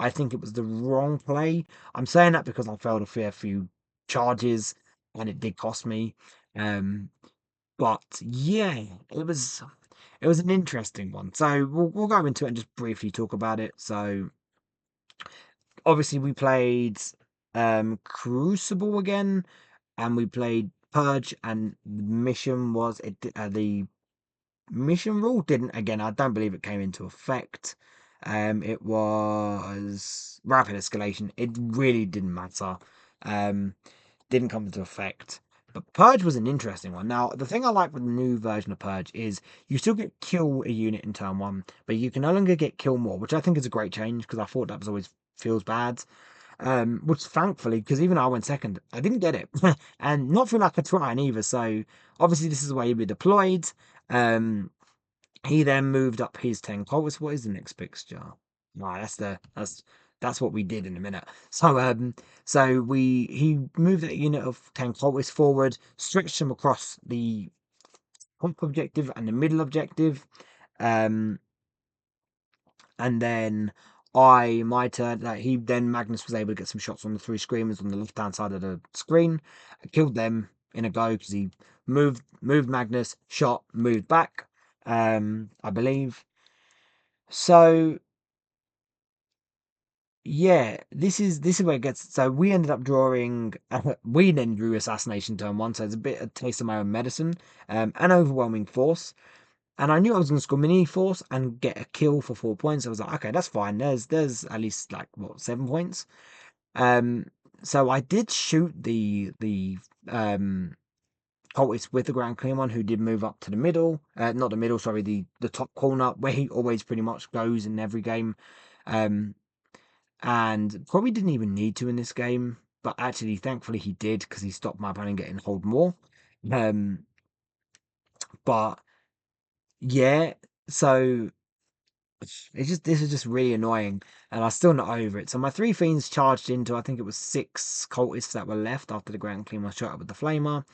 I think it was the wrong play. I'm saying that because I failed a fair few charges, and it did cost me. Um, but yeah, it was an interesting one. So we'll go into it and just briefly talk about it. So obviously we played Crucible again, and we played Purge, and the mission rule didn't, again, I don't believe it came into effect. It was rapid escalation. It really didn't matter. Didn't come into effect. But Purge was an interesting one. Now, the thing I like with the new version of Purge is you still get kill a unit in turn 1, but you can no longer get kill more, which I think is a great change because I thought that was always feels bad. Which thankfully, because even though I went second, I didn't get it, and not feel like a trying either. So obviously, this is where he'll be deployed. Um, he then moved up his 10 cultists. What is the next fixture? Right, that's what we did in a minute. So he moved that unit of 10 cultists forward, stretched them across the top objective and the middle objective. Um, and then my turn, like Magnus was able to get some shots on the 3 screamers on the left hand side of the screen. I killed them in a go because he moved Magnus, shot, moved back. I believe. So yeah, this is where it gets. So we ended up drawing. We then drew Assassination turn 1, so it's a bit a taste of my own medicine. An overwhelming force, and I knew I was going to score mini force and get a kill for 4 points. I was like, okay, that's fine. There's at least like what 7 points. Um, so I did shoot the cultist with the Grand Clermont, who did move up to the middle. Not the middle, sorry, the top corner where he always pretty much goes in every game. Um, and probably didn't even need to in this game, but actually, thankfully, he did because he stopped my opponent getting hold more. Um, but yeah, so this is just really annoying, and I'm still not over it. So my 3 fiends charged into, I think it was 6 cultists that were left after the Grand Clean was shot up with the flamer,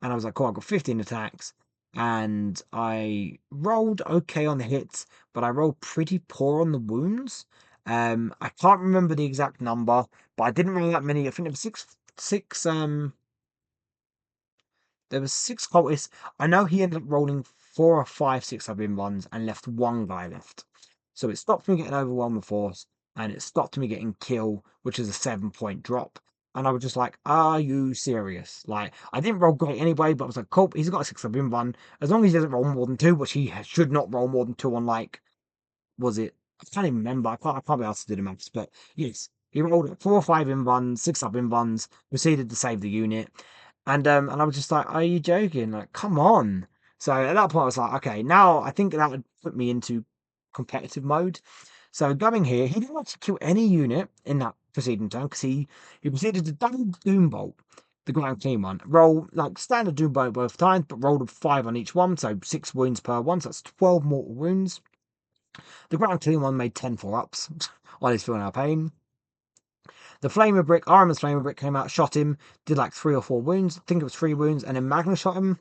and I was like, cool, I've got 15 attacks. And I rolled okay on the hits, but I rolled pretty poor on the wounds. I can't remember the exact number, but I didn't roll that many. I think it was six. There was 6 cultists. I know he ended up rolling 4 or 5 6-up-in ones and left 1 guy left. So it stopped me getting overwhelmed with force, and it stopped me getting kill, which is a 7-point drop. And I was just like, are you serious? Like, I didn't roll great anyway, but I was like, cool, he's got a 6-up-in one. As long as he doesn't roll more than 2, which he should not roll more than 2 on, like, was it? I can't even remember. I can't be asked to do the maths, but yes, he rolled 4 or 5 in ones, 6 up in ones, proceeded to save the unit, and I was just like, "Are you joking? Like, come on!" So at that point, I was like, "Okay, now I think that would put me into competitive mode." So going here, he didn't actually kill any unit in that preceding turn because he proceeded to double Doombolt the Grand Clean one. Roll like standard Doombolt both times, but rolled a 5 on each one, so 6 wounds per one, so that's 12 mortal wounds. The Grand Clean one made 10 4-ups while he's feeling our pain. The Flamer Brick, Armin's Flamer Brick came out, shot him, did like 3 or 4 wounds. I think it was 3 wounds, and then Magnus shot him.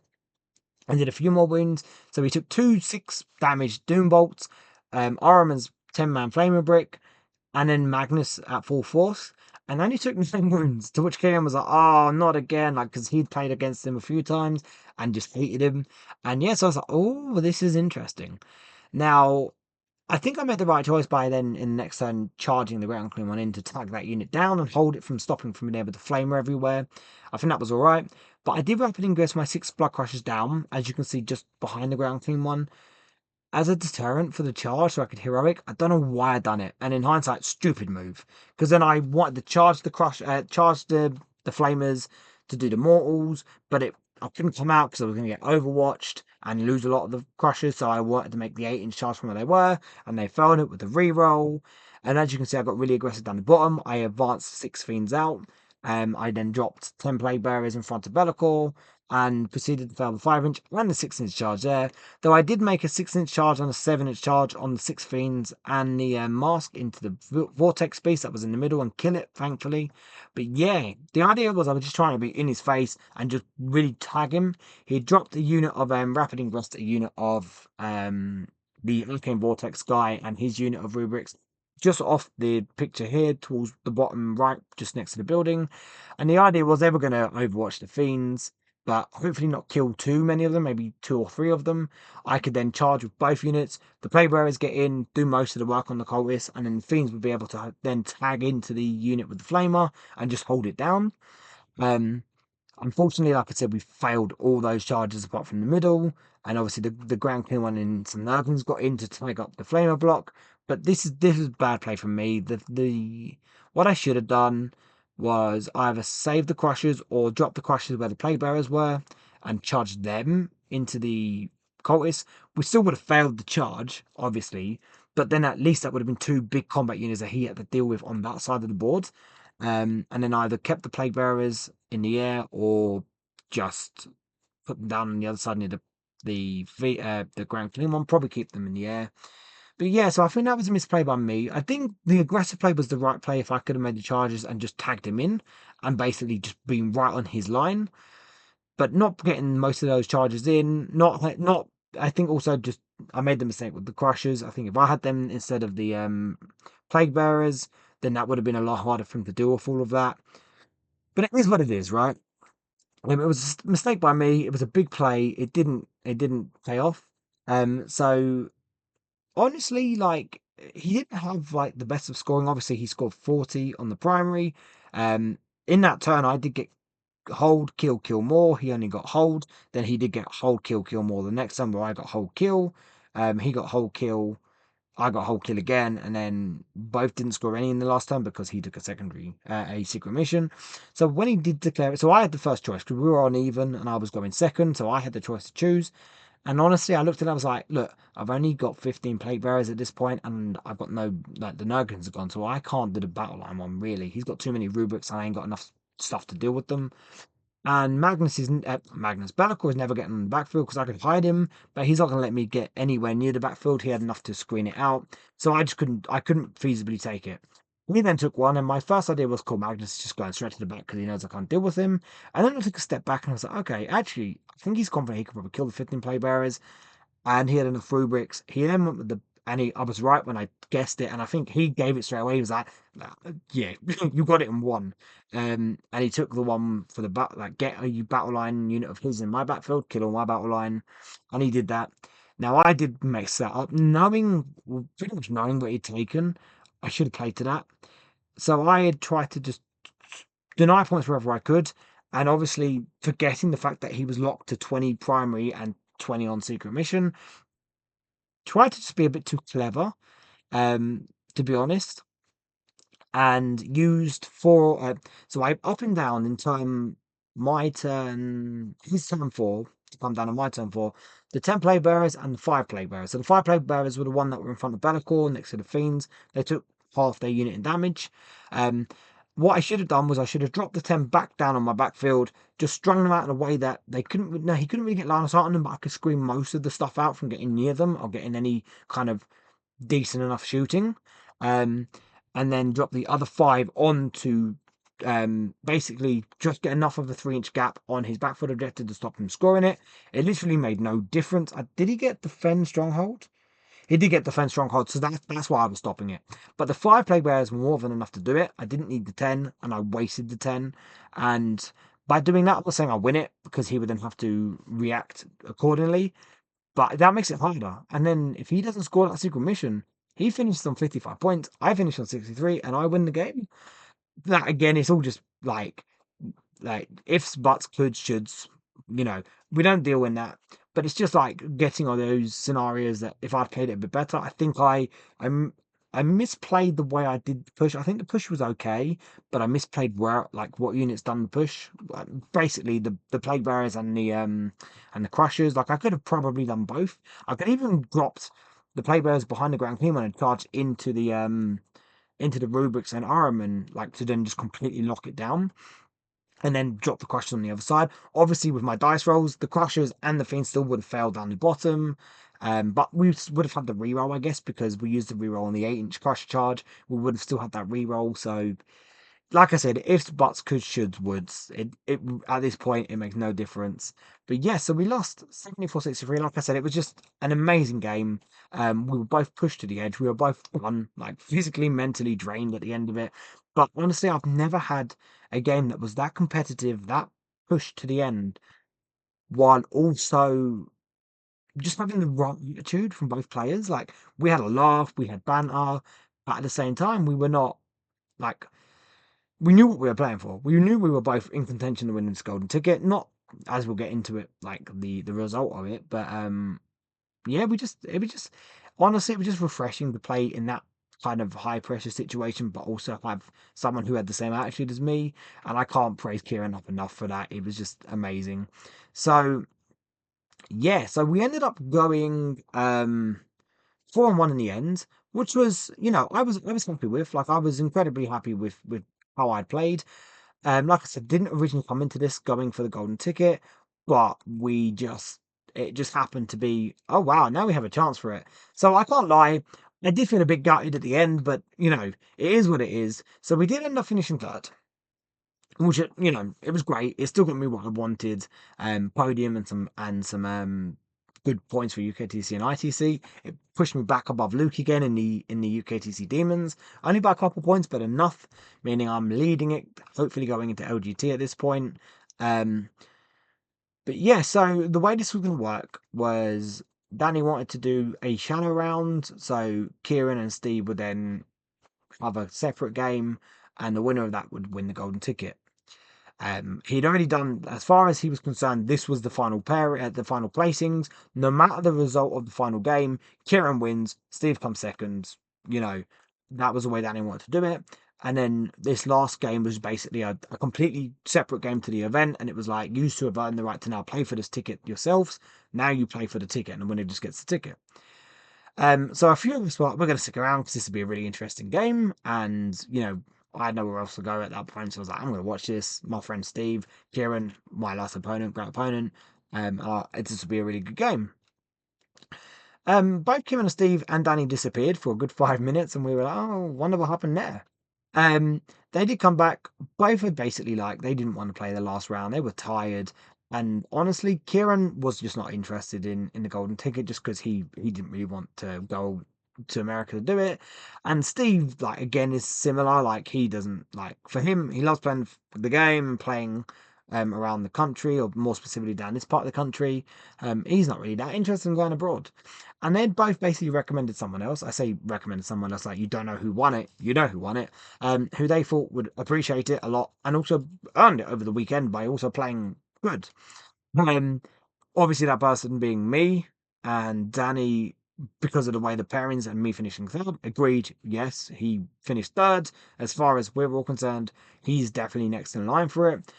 and did a few more wounds. So he took 2 6 damage Doom Bolts, Araman's 10-man Flamer Brick, and then Magnus at full force. And then he took 9 wounds, to which Kieran was like, oh, not again, like, because he'd played against him a few times and just hated him. And yes, I was like, oh, this is interesting. Now, I think I made the right choice by then in the next turn charging the ground clean one in to tag that unit down and hold it from stopping from being able to flamer everywhere. I think that was alright. But I did rapid ingress my 6 blood crushers down, as you can see just behind the ground clean one, as a deterrent for the charge so I could heroic. I don't know why I done it. And in hindsight, stupid move. Because then I wanted to charge the flamers to do the mortals, but I couldn't come out because I was going to get overwatched and lose a lot of the crushers. So I wanted to make the 8-inch charge from where they were, and they failed it with the reroll. And as you can see, I got really aggressive down the bottom. I advanced 6 fiends out. I then dropped 10 plague bearers in front of Bellicor and proceeded to fail the 5-inch and the 6-inch charge there. Though I did make a 6-inch charge and a 7-inch charge on the 6 fiends and the mask into the vortex beast that was in the middle and kill it, thankfully. But yeah, the idea was I was just trying to be in his face and just really tag him. He dropped a unit of rapid ingress, a unit of the Arcane Vortex guy and his unit of rubrics just off the picture here towards the bottom right, just next to the building. And the idea was they were going to overwatch the fiends, but hopefully not kill too many of them, maybe 2 or 3 of them. I could then charge with both units. The plague bearers get in, do most of the work on the cultists, and then the fiends would be able to then tag into the unit with the flamer and just hold it down. Um, Unfortunately, like I said, we failed all those charges apart from the middle, and obviously the ground clear one in some Nurglings got in to take up the flamer block. But this is bad play from me. The what I should have done was either save the crushers or drop the crushers where the plague bearers were and charge them into the cultists. We still would have failed the charge, obviously, but then at least that would have been 2 big combat units that he had to deal with on that side of the board. And then either kept the plague bearers in the air or just put them down on the other side near the ground clean one. Probably keep them in the air. But yeah, so I think that was a misplay by me. I think the aggressive play was the right play if I could have made the charges and just tagged him in and basically just been right on his line. But not getting most of those charges in, not. I think also just I made the mistake with the crushers. I think if I had them instead of the plague bearers, then that would have been a lot harder for him to deal with all of that. But it is what it is, right? It was a mistake by me. It was a big play. It didn't pay off. So honestly, like he didn't have like the best of scoring. Obviously, he scored 40 on the primary. Um, in that turn, I did get hold, kill, kill more. He only got hold. Then he did get hold, kill, kill more the next time where I got hold, kill. He got hold, kill. I got hold kill again, and then both didn't score any in the last turn because he took a secret mission. So when he did declare it, so I had the first choice because we were on even and I was going second, so I had the choice to choose. And honestly, I looked at it, I was like, look, I've only got 15 plate bearers at this point, and I've got no, like, the Nurglings are gone, so I can't do the battle line one, really. He's got too many rubrics, and I ain't got enough stuff to deal with them. And Magnus Bellicor is never getting on the backfield because I could hide him, but he's not going to let me get anywhere near the backfield. He had enough to screen it out, so I couldn't feasibly take it. We then took one, and my first idea was call Magnus just going straight to the back because he knows I can't deal with him. And then I took a step back and I was like, okay, actually, I think he's confident he could probably kill the 15 play bearers and he had enough rubrics. He then went with I was right when I guessed it, and I think he gave it straight away. He was like, "Nah, yeah, you got it in one." And he took the one for the like get a battle line unit of his in my backfield, kill all my battle line, and he did that. Now I did mess that up, pretty much knowing what he'd taken. I should have played to that. So I had tried to just deny points wherever I could, and obviously forgetting the fact that he was locked to 20 primary and 20 on secret mission. Tried to just be a bit too clever, to be honest, and used 4. So I up and down in time my turn, his turn 4 to come down on my turn 4. The 10 plague bearers and the 5 plague bearers. So the 5 plague bearers were the one that were in front of Bellicor next to the fiends. They took half their unit in damage. Um, what I should have done was I should have dropped the 10 back down on my backfield, just strung them out in a way that they couldn't. No, he couldn't really get line of sight on them, but I could screen most of the stuff out from getting near them or getting any kind of decent enough shooting. Um, and then drop the other 5 onto basically just get enough of a 3-inch gap on his back foot objective to stop him scoring it. It literally made no difference. Did he get defend stronghold? He did get defense stronghold, so that's why I was stopping it. But the 5 plague bearers were more than enough to do it. I didn't need the 10, and I wasted the 10. And by doing that, I'm not saying I win it, because he would then have to react accordingly. But that makes it harder. And then if he doesn't score that secret mission, he finishes on 55 points. I finish on 63, and I win the game. That again, it's all just like ifs, buts, could, shoulds. You know, we don't deal in that. But it's just like getting on those scenarios that if I'd played it a bit better, I think I'm I misplayed the way I did the push. I think the push was okay, but I misplayed where like what units done the push. Basically, the plague barriers and the crushers. Like I could have probably done both. I could even dropped the plague barriers behind the Grand Clean and charged into the rubrics and Aram and like to then just completely lock it down and then drop the crushers on the other side. Obviously, with my dice rolls, the crushers and the fiends still would have failed down the bottom. But we would have had the reroll, I guess, because we used the reroll on the 8-inch crusher charge. We would have still had that reroll. So, like I said, ifs, buts, could, shoulds, woulds. It at this point it makes no difference. But yeah, so we lost 74-63. Like I said, it was just an amazing game. We were both pushed to the edge. We were both like physically, mentally drained at the end of it. But honestly, I've never had a game that was that competitive, that pushed to the end, while also just having the right attitude from both players. Like we had a laugh, we had banter, but at the same time, we were not like we knew what we were playing for. We knew we were both in contention to win this golden ticket. Not as we'll get into it, like the result of it, but yeah, it was just honestly it was just refreshing to play in that kind of high pressure situation, but also have someone who had the same attitude as me. And I can't praise Kieran up enough for that. It was just amazing. So yeah, so we ended up going 4-1 in the end, which was, I was happy with. Like I was incredibly happy with how I played. Like I said, didn't originally come into this going for the golden ticket, but it just happened to be, oh wow, now we have a chance for it. So I can't lie, I did feel a bit gutted at the end, but it is what it is. So we did end up finishing third, which it was great. It still got me what I wanted, podium and some good points for UKTC and ITC. It pushed me back above Luke again in the UKTC Demons, only by a couple points, but enough, meaning I'm leading it. Hopefully going into LGT at this point. Um, but yeah, so the way this was going to work was Danny wanted to do a shadow round, so Kieran and Steve would then have a separate game, and the winner of that would win the golden ticket. He'd already done, as far as he was concerned, this was the final pair at the final placings. No matter the result of the final game, Kieran wins, Steve comes second. You know, that was the way Danny wanted to do it. And then this last game was basically a completely separate game to the event. And it was like, you two have earned the right to now play for this ticket yourselves. Now you play for the ticket, and the winner just gets the ticket. So a few of us we're going to stick around because this will be a really interesting game, and I had nowhere else to go at that point, so I was like, I'm going to watch this. My friend Steve, Kieran, my last opponent, great opponent. This will be a really good game. Both Kieran and Steve and Danny disappeared for a good 5 minutes, and we were like, oh, wonder what happened there. They did come back. Both had basically like they didn't want to play the last round. They were tired. And honestly, Kieran was just not interested in the golden ticket just because he didn't really want to go to America to do it. And Steve, like again, is similar. Like he doesn't like for him, he loves playing the game and playing around the country, or more specifically down this part of the country. He's not really that interested in going abroad. And they'd both basically recommended someone else. I say recommended someone else, like you don't know who won it, you know who won it, who they thought would appreciate it a lot and also earned it over the weekend by also playing good. Um, Obviously that person being me, and Danny, because of the way the pairings and me finishing third, agreed, yes, he finished third. As far as we're all concerned, he's definitely next in line for it.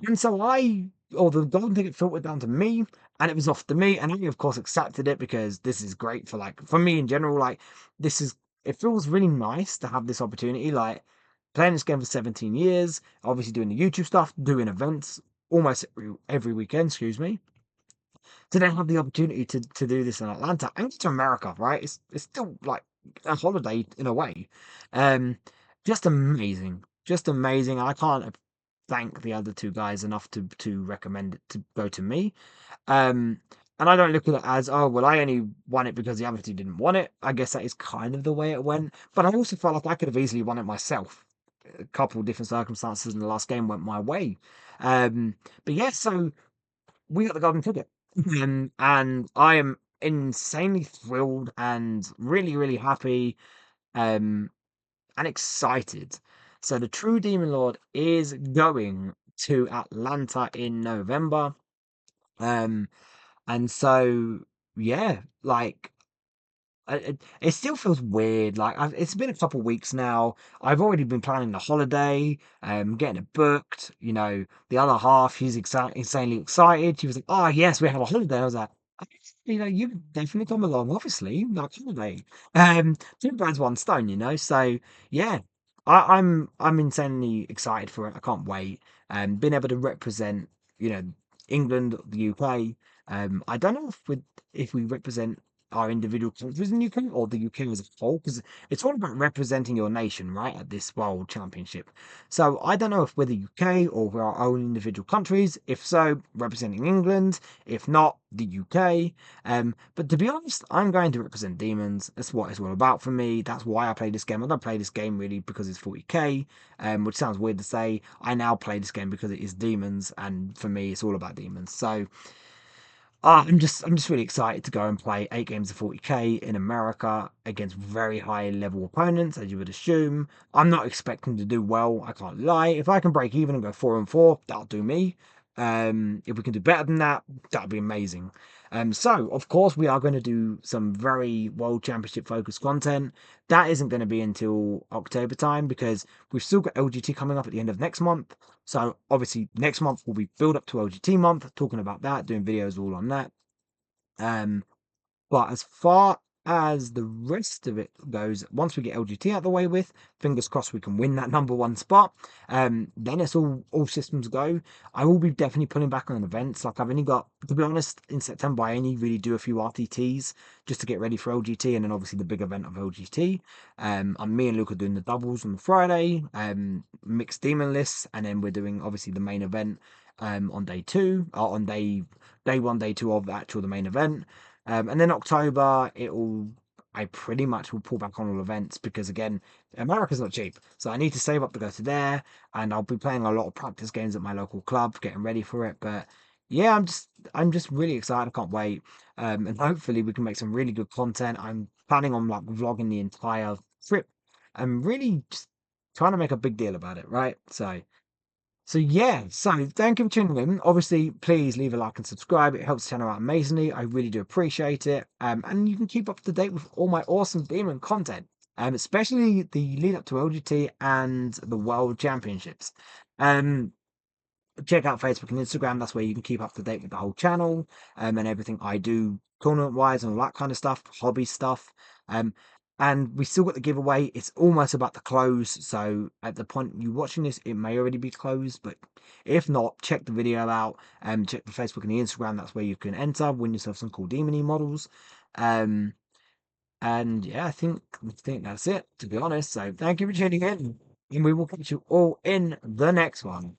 And so the golden ticket filtered down to me, and it was off to me, and I of course accepted it because this is great for me in general. Like it feels really nice to have this opportunity, like playing this game for 17 years, obviously doing the YouTube stuff, doing events almost every weekend, excuse me, to then have the opportunity to do this in Atlanta and to America, right? It's still like a holiday in a way. Um, just amazing, just amazing. I can't thank the other two guys enough to recommend it to go to me. Um, and I don't look at it as, oh, well, I only won it because the other two didn't want it. I guess that is kind of the way it went. But I also felt like I could have easily won it myself. A couple of different circumstances in the last game went my way. Um, but yeah, so we got the golden ticket. And I am insanely thrilled and really, really happy um, and excited. So the True Demon Lord is going to Atlanta in November. Um, and so, yeah, like it still feels weird. Like it's been a couple weeks now. I've already been planning the holiday, getting it booked. You know, the other half, she's insanely excited. She was like, "Oh yes, we have a holiday." I was like, You know, you can definitely come along. Obviously, like holiday. Two birds, one stone. You know, so yeah, I'm insanely excited for it. I can't wait. Being able to represent, you know, England, the UK. I don't know if we represent our individual countries in the UK or the UK as a whole, because it's all about representing your nation, right, at this World Championship. So I don't know if we're the UK or we're our own individual countries. If so, representing England. If not, the UK. But to be honest, I'm going to represent demons. That's what it's all about for me. That's why I play this game. I don't play this game really because it's 40k, which sounds weird to say. I now play this game because it is demons, and for me, it's all about demons. So I'm just really excited to go and play 8 games of 40k in America against very high level opponents, as you would assume. I'm not expecting to do well, I can't lie. If I can break even and go 4-4, that'll do me. If we can do better than that, that'd be amazing. So of course we are going to do some very World Championship focused content. That isn't going to be until October time because we've still got LGT coming up at the end of next month. So obviously next month will be build up to LGT month, talking about that, doing videos all on that. Um, but as far as the rest of it goes, once we get LGT out of the way with, fingers crossed we can win that number one spot. Then it's all systems go. I will be definitely pulling back on events. Like I've only got, to be honest, in September I only really do a few RTTs just to get ready for LGT, and then obviously the big event of LGT. And me and Luke are doing the doubles on the Friday, mixed demon lists, and then we're doing obviously the main event on day two, or on day one, day two of the actual the main event. And then October, I pretty much will pull back on all events because again, America's not cheap. So I need to save up to go to there, and I'll be playing a lot of practice games at my local club, getting ready for it. But yeah, I'm just really excited. I can't wait. And hopefully we can make some really good content. I'm planning on like vlogging the entire trip. I'm really just trying to make a big deal about it, right? So yeah, so thank you for tuning in. Obviously, please leave a like and subscribe. It helps the channel out amazingly. I really do appreciate it. And you can keep up to date with all my awesome demon content, especially the lead up to LGT and the World Championships. Um, Check out Facebook and Instagram. That's where you can keep up to date with the whole channel and everything I do tournament wise and all that kind of stuff, hobby stuff. Um, and we still got the giveaway. It's almost about to close. So at the point you watching this, it may already be closed. But if not, check the video out and check the Facebook and the Instagram. That's where you can enter, win yourself some cool demony models. Um, and yeah, I think that's it, to be honest. So thank you for tuning in. And we will catch you all in the next one.